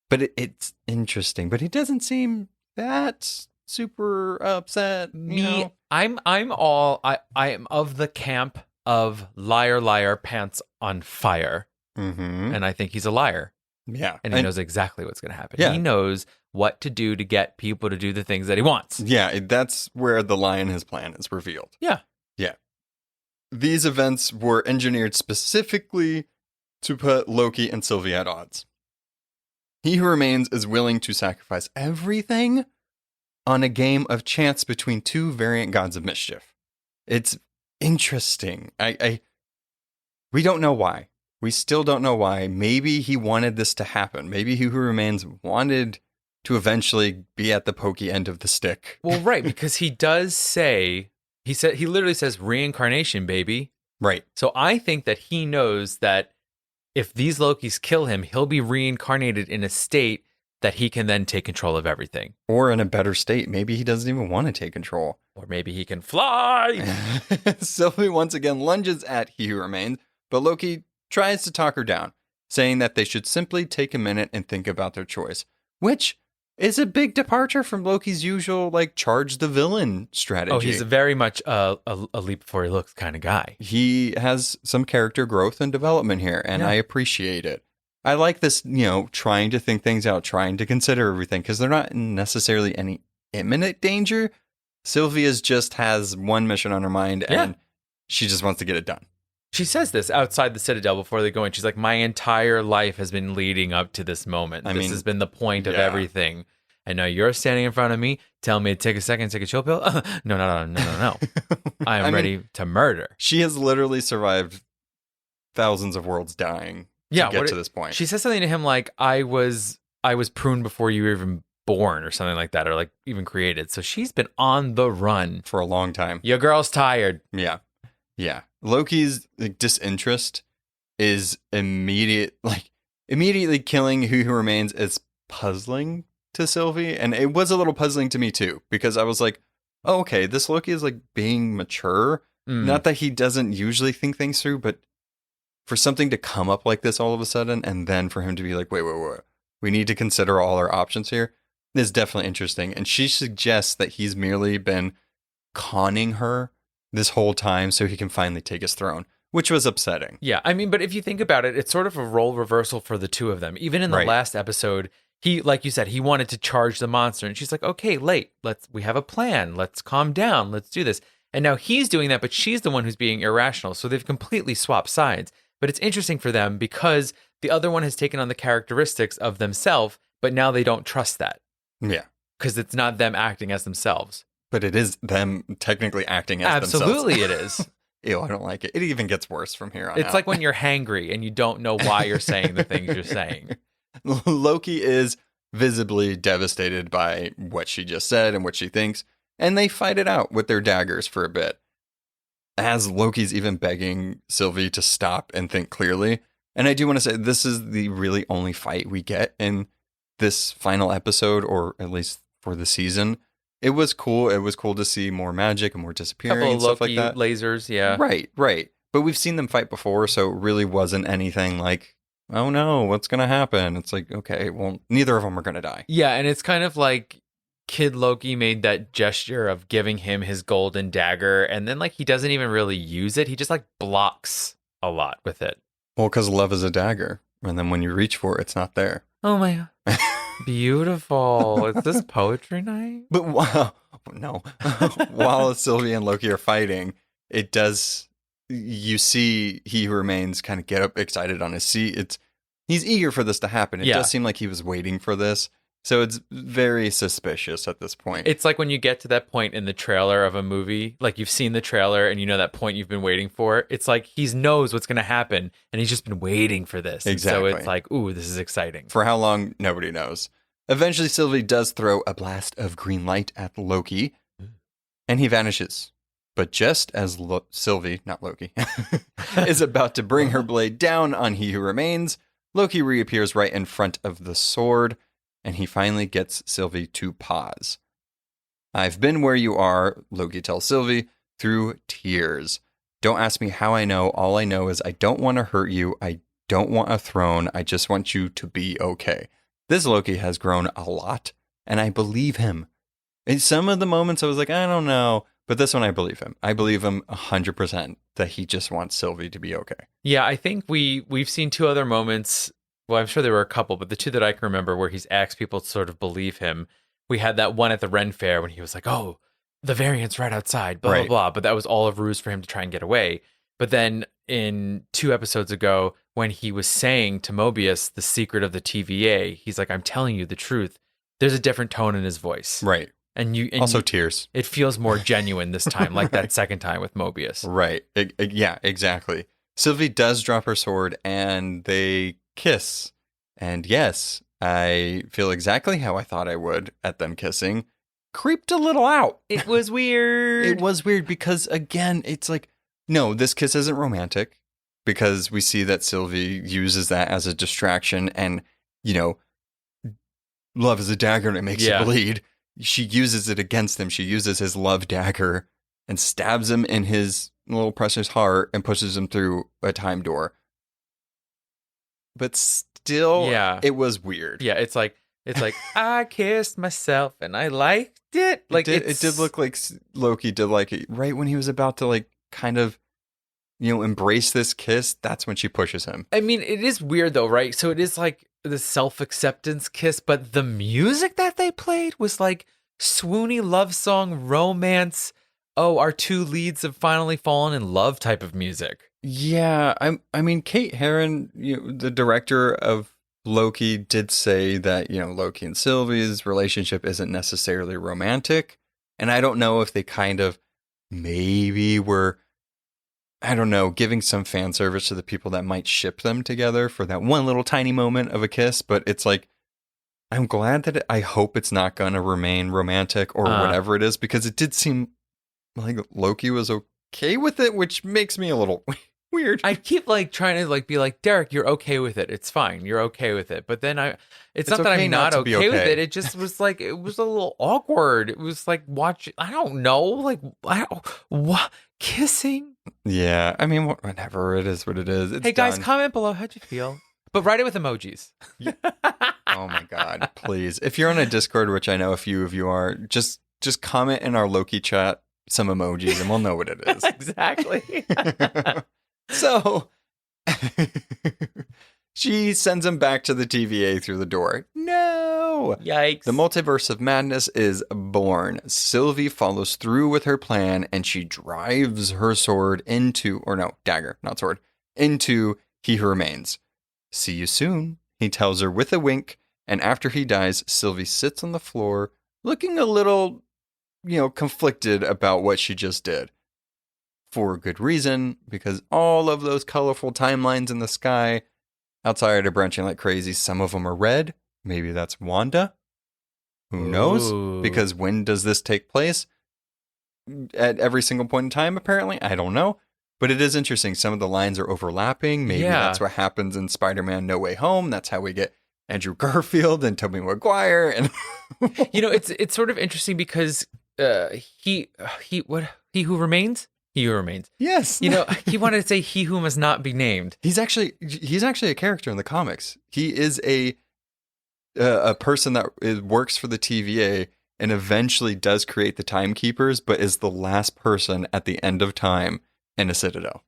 But it's interesting. But he doesn't seem that super upset. I'm of the camp of liar, liar, pants on fire. Mm-hmm. And I think he's a liar. Yeah. And he knows exactly what's going to happen. Yeah. He knows what to do to get people to do the things that he wants. Yeah, that's where the lie in his plan is revealed. Yeah. Yeah. These events were engineered specifically to put Loki and Sylvie at odds. He Who Remains is willing to sacrifice everything on a game of chance between two variant gods of mischief. It's interesting. We don't know why. We still don't know why. Maybe he wanted this to happen. Maybe He Who Remains wanted to eventually be at the pokey end of the stick. Well, right, because he does say, he literally says reincarnation, baby. Right. So I think that he knows that if these Lokis kill him, he'll be reincarnated in a state that he can then take control of everything. Or in a better state. Maybe he doesn't even want to take control. Or maybe he can fly. Sylvie once again lunges at He Who Remains, but Loki tries to talk her down, saying that they should simply take a minute and think about their choice, which is a big departure from Loki's usual, charge the villain strategy. Oh, he's very much a leap before he looks kind of guy. He has some character growth and development here, and I appreciate it. I like this, trying to think things out, trying to consider everything, because they're not in necessarily any imminent danger. Sylvia's just has one mission on her mind, and she just wants to get it done. She says this outside the Citadel before they go in. She's like, my entire life has been leading up to this moment. This has been the point of everything. And now you're standing in front of me, telling me to take a second, take a chill pill. No. I am ready to murder. She has literally survived thousands of worlds dying Yeah, to get what to it- this point. She says something to him like, I was pruned before you were even born or something like that, or like even created. So she's been on the run. For a long time. Your girl's tired. Yeah. Yeah. Loki's like, disinterest is immediately killing Who Remains is puzzling to Sylvie. And it was a little puzzling to me too, because I was like, oh, okay, this Loki is like being mature. Not that he doesn't usually think things through, but for something to come up like this all of a sudden, and then for him to be like, wait, we need to consider all our options here, is definitely interesting. And she suggests that he's merely been conning her this whole time so he can finally take his throne, which was upsetting. Yeah, I mean, but if you think about it, it's sort of a role reversal for the two of them. Even in the Right. last episode, he, like you said, he wanted to charge the monster, and she's like, okay, we have a plan. Let's calm down. Let's do this. And now he's doing that, but she's the one who's being irrational. So they've completely swapped sides. But it's interesting for them because the other one has taken on the characteristics of themselves, but now they don't trust that Yeah. because it's not them acting as themselves. But it is them technically acting as Absolutely, themselves. it is. Ew, I don't like it. It even gets worse from here on It's out. like when you're hangry and you don't know why you're saying the things you're saying. Loki is visibly devastated by what she just said and what she thinks, and they fight it out with their daggers for a bit. As Loki's even begging Sylvie to stop and think clearly. And I do want to say this is the really only fight we get in this final episode, or at least for the season. It was cool. It was cool to see more magic and more disappearing Couple and of stuff Loki like that. lasers, yeah. Right. But we've seen them fight before, so it really wasn't anything like, oh no, what's going to happen? It's like, okay, well, neither of them are going to die. Yeah, and it's kind of like Kid Loki made that gesture of giving him his golden dagger, and then like he doesn't even really use it. He just like blocks a lot with it. Well, because love is a dagger, and then when you reach for it, it's not there. Oh my god. Beautiful. Is this poetry night? But no. While Sylvie and Loki are fighting, it does. You see, He Who Remains kind of get up excited on his seat. He's eager for this to happen. It Yeah. does seem like he was waiting for this, so it's very suspicious at this point. It's like when you get to that point in the trailer of a movie, like you've seen the trailer and you know that point you've been waiting for. It's like he knows what's going to happen and he's just been waiting for this. And Exactly. so it's like, ooh, this is exciting. For how long, nobody knows. Eventually, Sylvie does throw a blast of green light at Loki, and he vanishes. But just as Sylvie, not Loki, is about to bring her blade down on He Who Remains, Loki reappears right in front of the sword, and he finally gets Sylvie to pause. I've been where you are, Loki tells Sylvie, through tears. Don't ask me how I know. All I know is I don't want to hurt you. I don't want a throne. I just want you to be okay. This Loki has grown a lot, and I believe him. In some of the moments, I was like, I don't know. But this one, I believe him. I believe him 100% that he just wants Sylvie to be okay. Yeah, I think we've seen two other moments. Well, I'm sure there were a couple, but the two that I can remember where he's asked people to sort of believe him. We had that one at the Ren Fair when he was like, oh, the variant's right outside, blah, Right. blah, blah. But that was all a ruse for him to try and get away. But then in 2 episodes ago, when he was saying to Mobius the secret of the TVA, he's like, I'm telling you the truth. There's a different tone in his voice. Right. And Also tears. it feels more genuine this time, like Right. that second time with Mobius. Right. Yeah, exactly. Sylvie does drop her sword and they kiss. And yes, I feel exactly how I thought I would at them kissing. Creeped a little out. It was weird. It was weird because, again, it's like, no, this kiss isn't romantic because we see that Sylvie uses that as a distraction and, love is a dagger and it makes Yeah. you bleed. She uses it against him. She uses his love dagger and stabs him in his little precious heart and pushes him through a time door. But still, Yeah. it was weird. Yeah, it's like I kissed myself and I liked it. Like it did look like Loki did like it right when he was about to like kind of embrace this kiss. That's when she pushes him. I mean, it is weird though, right? So it is like the self-acceptance kiss, but the music that they played was like swoony love song, romance. Oh, our two leads have finally fallen in love type of music. Yeah, I mean, Kate Herron, the director of Loki, did say that Loki and Sylvie's relationship isn't necessarily romantic, and I don't know if they kind of maybe were I don't know, giving some fan service to the people that might ship them together for that one little tiny moment of a kiss. But it's like, I'm glad that I hope it's not going to remain romantic or whatever it is, because it did seem like Loki was okay with it, which makes me a little weird. I keep like trying to like be like, Derek, you're okay with it. It's fine. You're okay with it. But then it's not that okay I'm not not to be okay with okay. it. It just was like, it was a little awkward. It was like I don't know, like, what? Kissing? Yeah, I mean, whatever. It is what it is. It's Hey guys, done. comment below. How'd you feel? But write it with emojis. Oh my God, please. If you're on a Discord, which I know a few of you are, just comment in our Loki chat some emojis and we'll know what it is. Exactly. So she sends him back to the TVA through the door. No! Yikes. The multiverse of madness is born. Sylvie follows through with her plan and she drives her sword dagger, not sword, into He Who Remains. See you soon, he tells her with a wink, and after he dies, Sylvie sits on the floor looking a little, conflicted about what she just did. For good reason, because all of those colorful timelines in the sky outside are branching like crazy. Some of them are red. Maybe that's Wanda. Who knows? Ooh. Because when does this take place? At every single point in time, apparently. I don't know. But it is interesting. Some of the lines are overlapping. Maybe that's what happens in Spider-Man No Way Home. That's how we get Andrew Garfield and Tobey Maguire. And it's sort of interesting because he who remains. He who remains. Yes. He wanted to say he who must not be named. He's actually a character in the comics. He is a person that works for the TVA and eventually does create the Timekeepers, but is the last person at the end of time in a Citadel.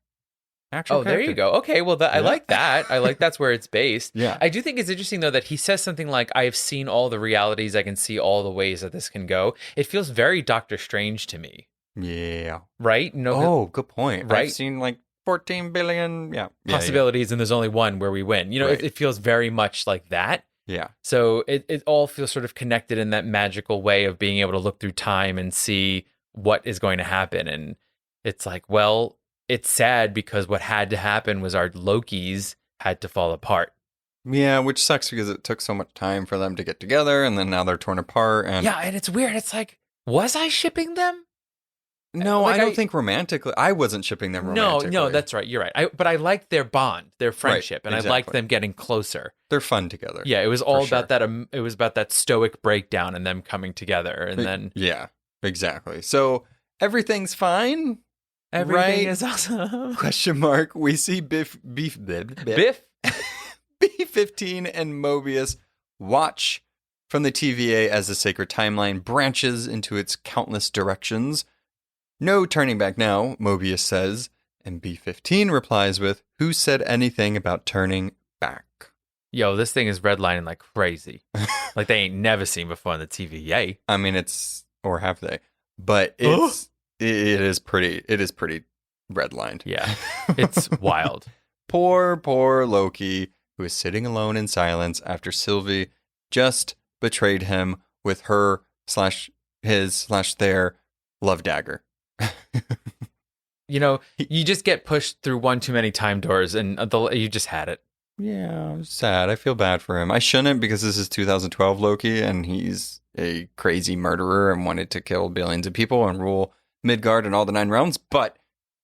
Actual there you go. Okay, well, I like that. I like that's where it's based. Yeah. I do think it's interesting, though, that he says something like, I have seen all the realities. I can see all the ways that this can go. It feels very Doctor Strange to me. Yeah. Right? Good point. Right? I've seen like 14 billion possibilities, and there's only one where we win. Right. It feels very much like that. Yeah. So it all feels sort of connected in that magical way of being able to look through time and see what is going to happen. And it's like, well, it's sad because what had to happen was our Lokis had to fall apart. Yeah, which sucks because it took so much time for them to get together, and then now they're torn apart. And and it's weird. It's like, was I shipping them? no, I don't think romantically. I wasn't shipping them romantically. No, that's right. You're right. But I liked their bond, their friendship, and I liked them getting closer. They're fun together. Yeah, it was all about that. It was about that stoic breakdown and them coming together, and then exactly. So everything's fine. Everything is awesome. Question mark. We see Biff B-15 and Mobius watch from the TVA as the sacred timeline branches into its countless directions. No turning back now, Mobius says, and B-15 replies with, who said anything about turning back? Yo, this thing is redlining like crazy. Like they ain't never seen before on the TVA. I mean, or have they? But it is pretty redlined. Yeah, it's wild. Poor Loki, who is sitting alone in silence after Sylvie just betrayed him with her/his/their love dagger. You just get pushed through one too many time doors and you just had it. Yeah, I'm sad. I feel bad for him. I shouldn't, because this is 2012 Loki and he's a crazy murderer and wanted to kill billions of people and rule Midgard and all the 9 realms, but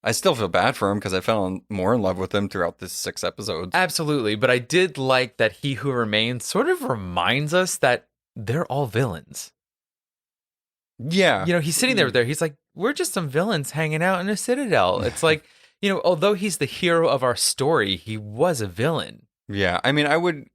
I still feel bad for him because I fell more in love with him throughout this 6 episodes. Absolutely, but I did like that He Who Remains sort of reminds us that they're all villains. Yeah. He's sitting there. He's like, we're just some villains hanging out in a citadel. It's like, although he's the hero of our story, he was a villain. Yeah. I mean, I wouldn't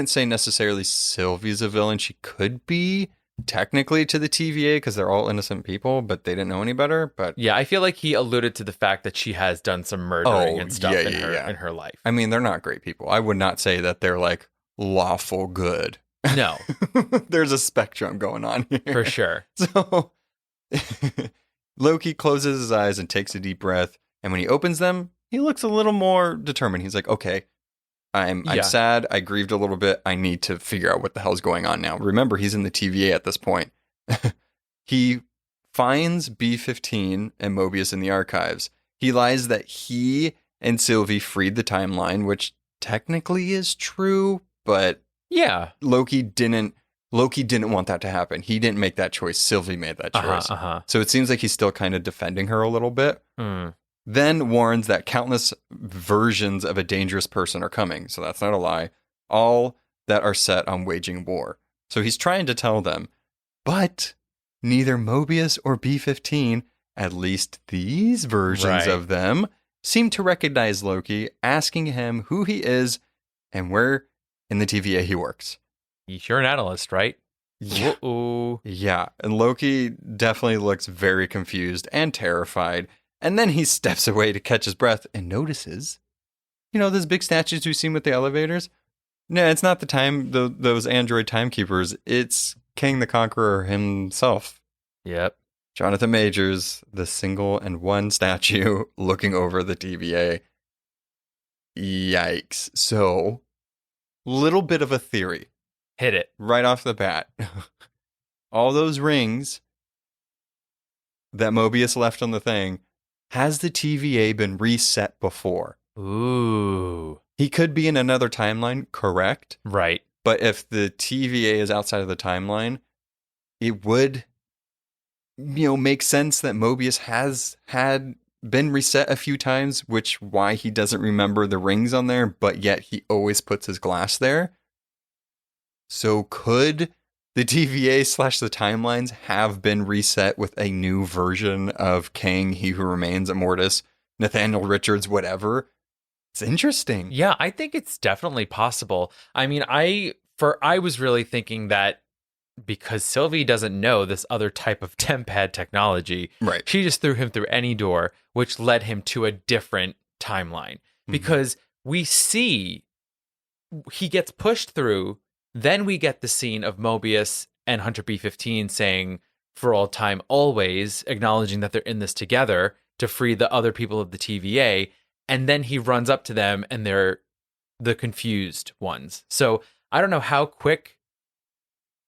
say necessarily Sylvie's a villain. She could be technically to the TVA because they're all innocent people, but they didn't know any better. But yeah, I feel like he alluded to the fact that she has done some murdering and stuff in her life. I mean, they're not great people. I would not say that they're like lawful good. No. There's a spectrum going on here. For sure. So Loki closes his eyes and takes a deep breath. And when he opens them, he looks a little more determined. He's like, okay, I'm sad. I grieved a little bit. I need to figure out what the hell's going on now. Remember, he's in the TVA at this point. He finds B-15 and Mobius in the archives. He lies that he and Sylvie freed the timeline, which technically is true, but Yeah. Loki didn't want that to happen. He didn't make that choice. Sylvie made that choice. So it seems like he's still kind of defending her a little bit. Then warns that countless versions of a dangerous person are coming. So that's not a lie. All that are set on waging war. So he's trying to tell them, but neither Mobius or B-15, at least these versions of them, seem to recognize Loki, asking him who he is and where in the TVA he works. You're an analyst, right? Yeah. Uh-oh. Yeah. And Loki definitely looks very confused and terrified. And then he steps away to catch his breath and notices, those big statues we've seen with the elevators? No, it's not those android timekeepers. It's King the Conqueror himself. Yep. Jonathan Majors, the single and one statue looking over the TVA. Yikes. So, little bit of a theory. Hit it. Right off the bat. All those rings that Mobius left on the thing, has the TVA been reset before? Ooh. He could be in another timeline, correct? Right. But if the TVA is outside of the timeline, it would, make sense that Mobius has had been reset a few times, which why he doesn't remember the rings on there, but yet he always puts his glass there. So could the TVA / the timelines have been reset with a new version of Kang, He Who Remains, Immortus, Nathaniel Richards, whatever? It's interesting. Yeah, I think it's definitely possible. I mean, I was really thinking that because Sylvie doesn't know this other type of TemPad technology, Right. she just threw him through any door, which led him to a different timeline. Because we see he gets pushed through, then we get the scene of Mobius and Hunter B-15 saying, for all time, always, acknowledging that they're in this together to free the other people of the TVA. And then he runs up to them and they're the confused ones. So I don't know how quick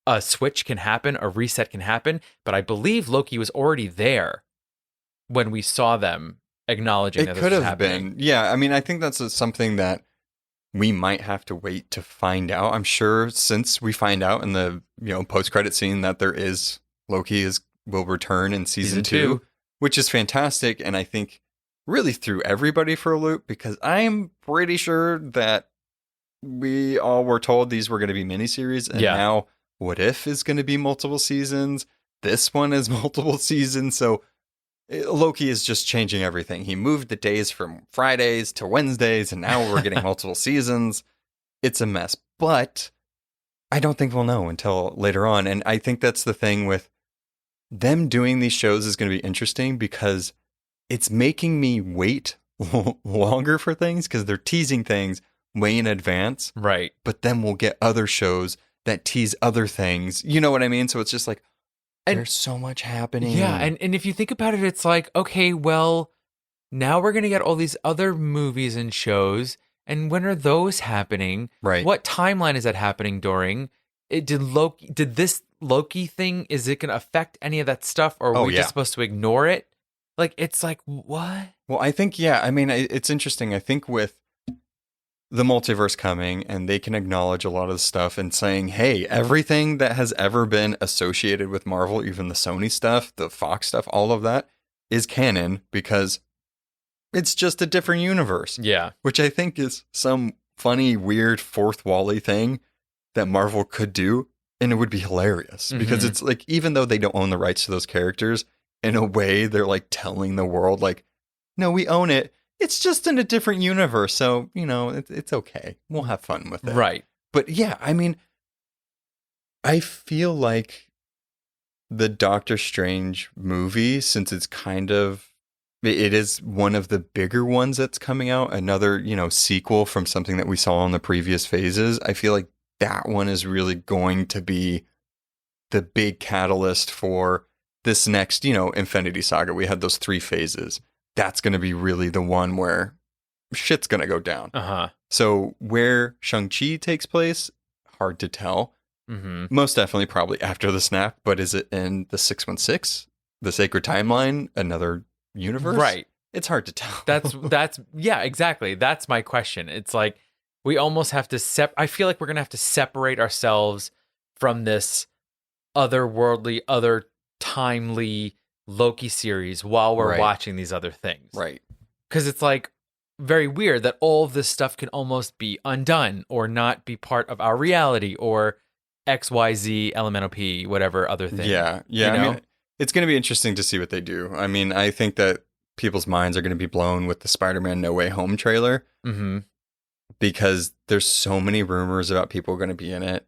a switch can happen, a reset can happen, but I believe Loki was already there when we saw them acknowledging that It this could was have happening. been. Yeah, I mean, I think that's something that we might have to wait to find out. I'm sure since we find out in the post-credit scene that there is will return in season 2, which is fantastic, and I think really threw everybody for a loop because I'm pretty sure that we all were told these were going to be miniseries, and now What If is going to be multiple seasons. This one is multiple seasons, so Loki is just changing everything. He moved the days from Fridays to Wednesdays, and now we're getting multiple seasons. It's a mess, but I don't think we'll know until later on. And I think that's the thing with them doing these shows is going to be interesting because it's making me wait longer for things because they're teasing things way in advance. Right. But then we'll get other shows that tease other things. You know what I mean? So it's just like, there's so much happening. Yeah, and if you think about it, it's like, okay, well, now we're going to get all these other movies and shows, and when are those happening? Right. What timeline is that happening during? Did this Loki thing, is it going to affect any of that stuff, or are we just supposed to ignore it? Like, it's like, what? Well, I think, I mean, it's interesting. I think with the multiverse coming and they can acknowledge a lot of the stuff and saying, hey, everything that has ever been associated with Marvel, even the Sony stuff, the Fox stuff, all of that is canon because it's just a different universe. Yeah. Which I think is some funny, weird fourth wall-y thing that Marvel could do. And it would be hilarious because it's like, even though they don't own the rights to those characters, in a way, they're like telling the world, like, no, we own it. It's just in a different universe. So, it's okay. We'll have fun with it. Right. But yeah, I mean, I feel like the Doctor Strange movie, since it's it is one of the bigger ones that's coming out, another, sequel from something that we saw in the previous phases. I feel like that one is really going to be the big catalyst for this next, Infinity Saga. We had those 3 phases. That's going to be really the one where shit's going to go down. So where Shang-Chi takes place, hard to tell. Most definitely probably after the snap, but is it in the 616, the Sacred Timeline, another universe? Right. It's hard to tell. That's yeah, exactly. That's my question. It's like we almost have to I feel like we're gonna have to separate ourselves from this otherworldly, other timely Loki series while we're Right. watching these other things. Right. Because it's like very weird that all of this stuff can almost be undone or not be part of our reality or XYZ, elemental P, whatever other thing. Yeah. You I know? mean, it's going to be interesting to see what they do. I mean, I think that people's minds are going to be blown with the Spider-Man No Way Home trailer Mm-hmm. because there's so many rumors about people going to be in it.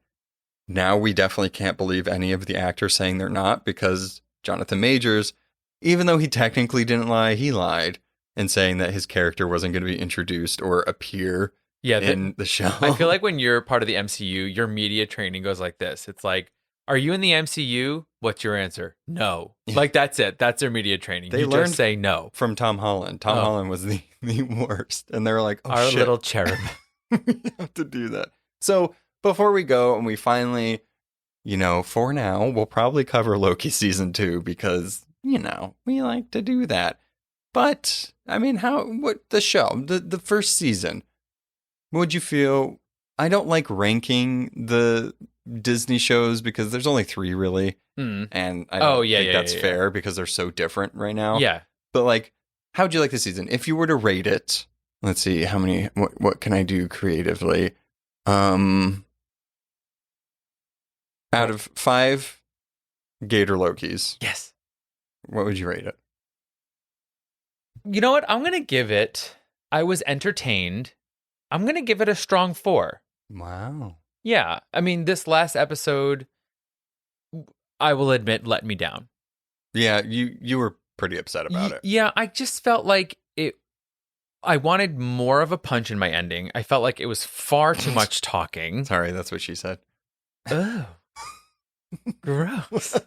Now we definitely can't believe any of the actors saying they're not, because Jonathan Majors, even though he technically didn't lie, he lied in saying that his character wasn't going to be introduced or appear Yeah. in the show. I feel like when you're part of the MCU, your media training goes like this. It's like, are you in the MCU? What's your answer? No. Like, that's it. That's their media training. They you learned just say no. from Tom Holland. Tom Holland was the worst. And they were like, oh, Our shit. little cherub. We have to do that. So before we go and we finally, for now, we'll probably cover Loki season 2 because, we like to do that. But I mean, what the show, the first season, would you feel? I don't like ranking the Disney shows because there's only 3 really. Mm. And I don't think that's yeah. fair because they're so different right now. Yeah. But like, how'd you like the season? If you were to rate it, let's see, how many, what can I do creatively? Out of 5 Gator Lokis, Yes. what would you rate it? You know what? I'm going to give it, I was entertained. I'm going to give it a strong 4. Wow. Yeah. I mean, this last episode, I will admit, let me down. Yeah, you were pretty upset about it. Yeah. I just felt like I wanted more of a punch in my ending. I felt like it was far too much talking. Sorry, that's what she said. Oh. Gross.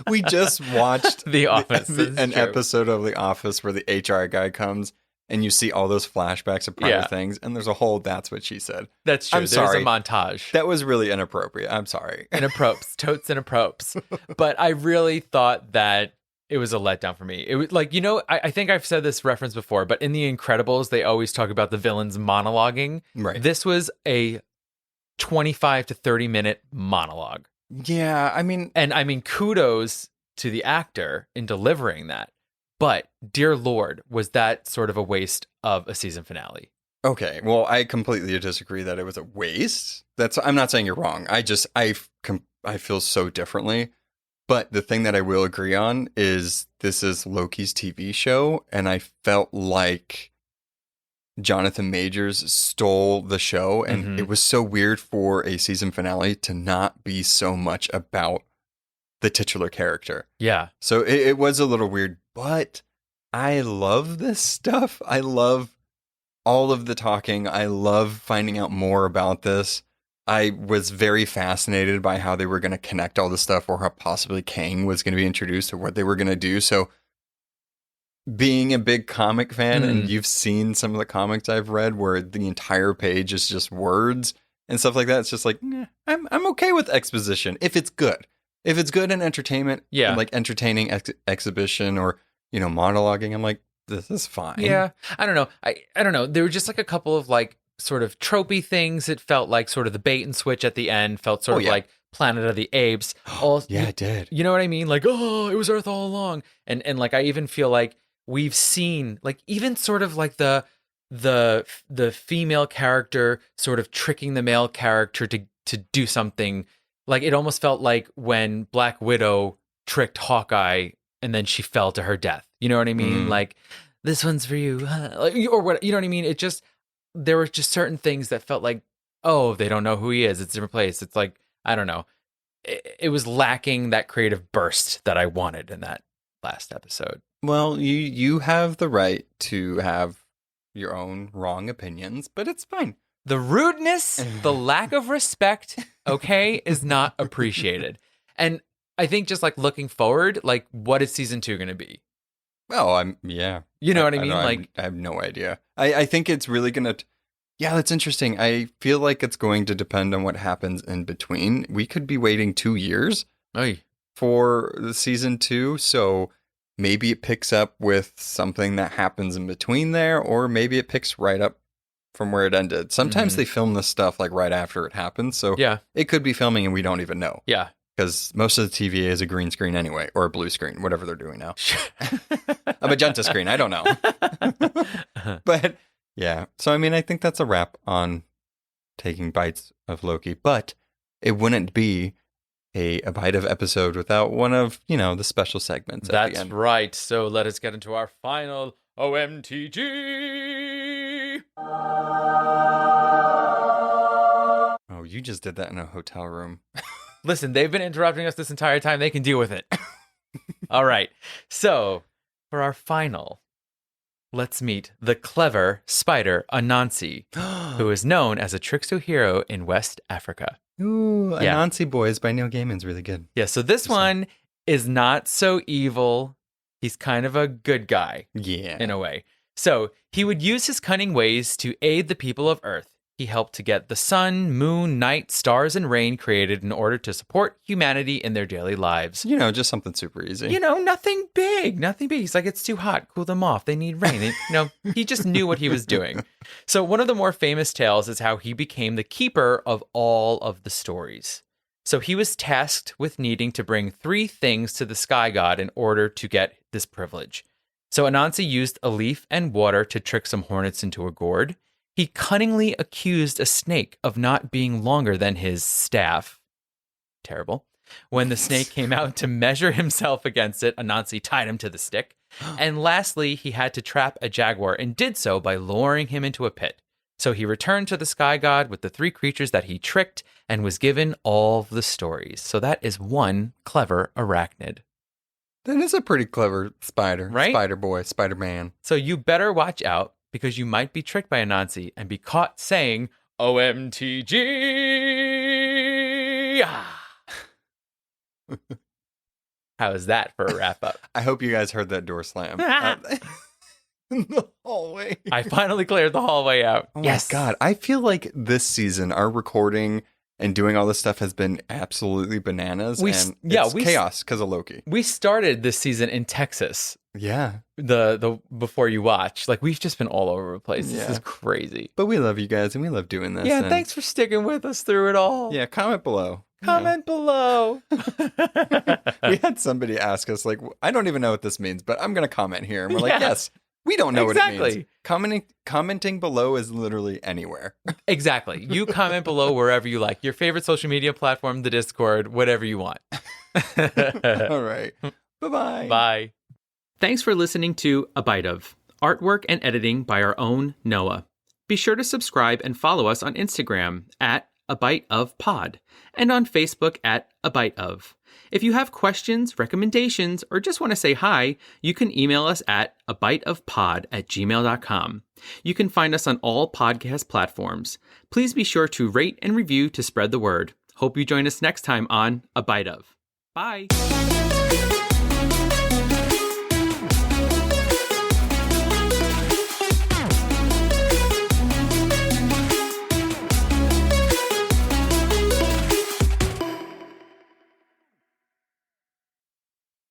We just watched The Office. This is an true. episode of The Office where the HR guy comes and you see all those flashbacks of prior things, and there's a whole "that's what she said." That's true. I'm There's sorry. a montage. That was really inappropriate. I'm sorry. Inapprops, totes inapprops. But I really thought that it was a letdown for me. It was like, I think I've said this reference before, but in The Incredibles, they always talk about the villains monologuing. Right. This was a 25 to 30 minute monologue. Yeah, I mean, And I mean, kudos to the actor in delivering that. But dear Lord, was that sort of a waste of a season finale? okay. Well, I completely disagree that it was a waste. I'm not saying you're wrong. I feel so differently. But the thing that I will agree on is this is Loki's TV show, and I felt like Jonathan Majors stole the show, and it was so weird for a season finale to not be so much about the titular character. Yeah. So it was a little weird, but I love this stuff. I love all of the talking. I love finding out more about this. I was very fascinated by how they were going to connect all this stuff, or how possibly Kang was going to be introduced, or what they were going to do. So being a big comic fan, and you've seen some of the comics I've read where the entire page is just words and stuff like that, it's just like, I'm okay with exposition if it's good. If it's good in entertainment, Yeah. and like entertaining exhibition or, monologuing, I'm like, this is fine. Yeah. I don't know. I don't know. There were just like a couple of like sort of tropey things. It felt like sort of the bait and switch at the end felt sort of like Planet of the Apes. Yeah, it did. You know what I mean? Like, oh, it was Earth all along. And like I even feel like we've seen like even sort of like the female character sort of tricking the male character to do something. Like it almost felt like when Black Widow tricked Hawkeye and then she fell to her death. You know what I mean? Like, this one's for you. Like, or what, you know what I mean? It just, there were just certain things that felt like, oh, they don't know who he is. It's a different place. It's like, I don't know. It was lacking that creative burst that I wanted in that last episode. Well, you have the right to have your own wrong opinions, but it's fine. The rudeness, the lack of respect, okay, is not appreciated. And I think just like looking forward, like what is season 2 going to be? Oh, yeah. You know what I mean? Like, I have no idea. I think it's really going to, yeah, that's interesting. I feel like it's going to depend on what happens in between. We could be waiting 2 years Oy. for the season 2. So maybe it picks up with something that happens in between there, or maybe it picks right up from where it ended. Sometimes they film this stuff like right after it happens, so Yeah. it could be filming and we don't even know. Yeah. Because most of the TVA is a green screen anyway, or a blue screen, whatever they're doing now. A magenta screen, I don't know. But yeah, so I mean, I think that's a wrap on taking bites of Loki, but it wouldn't be a bite of episode without one of, the special segments at the That's end. right. So let us get into our final OMTG. Oh, you just did that in a hotel room. Listen, they've been interrupting us this entire time. They can deal with it. All right. So for our final, let's meet the clever spider Anansi, who is known as a trickster hero in West Africa. Ooh, Yeah. Anansi Boys by Neil Gaiman's really good. Yeah, so this one is not so evil. He's kind of a good guy Yeah. in a way. So he would use his cunning ways to aid the people of Earth. He helped to get the sun, moon, night, stars, and rain created in order to support humanity in their daily lives. Just something super easy. Nothing big, nothing big. He's like, it's too hot, cool them off. They need rain. He just knew what he was doing. So one of the more famous tales is how he became the keeper of all of the stories. So he was tasked with needing to bring 3 things to the sky god in order to get this privilege. So Anansi used a leaf and water to trick some hornets into a gourd. He cunningly accused a snake of not being longer than his staff. Terrible. When the snake came out to measure himself against it, Anansi tied him to the stick. And lastly, he had to trap a jaguar and did so by lowering him into a pit. So he returned to the sky god with the 3 creatures that he tricked and was given all of the stories. So that is one clever arachnid. That is a pretty clever spider. Right? Spider boy, Spider Man. So you better watch out because you might be tricked by Anansi and be caught saying OMTG. How is that for a wrap up? I hope you guys heard that door slam. In the hallway. I finally cleared the hallway out. Oh my God. I feel like this season, our recording and doing all this stuff has been absolutely bananas. It's chaos because of Loki. We started this season in Texas. Yeah. The before you watch. Like, we've just been all over the place. This is crazy. But we love you guys and we love doing this. Yeah, and thanks for sticking with us through it all. Yeah, comment below. Comment below. We had somebody ask us, like, I don't even know what this means, but I'm going to comment here. And we're like, yes, we don't know what it means. Commenting below is literally anywhere. Exactly. You comment below wherever you like. Your favorite social media platform, the Discord, whatever you want. All right. Bye-bye. Bye. Thanks for listening to A Bite Of, artwork and editing by our own Noah. Be sure to subscribe and follow us on Instagram at A Bite Of Pod and on Facebook at A Bite Of. If you have questions, recommendations, or just want to say hi, you can email us at abiteofpod@gmail.com. You can find us on all podcast platforms. Please be sure to rate and review to spread the word. Hope you join us next time on A Bite Of. Bye!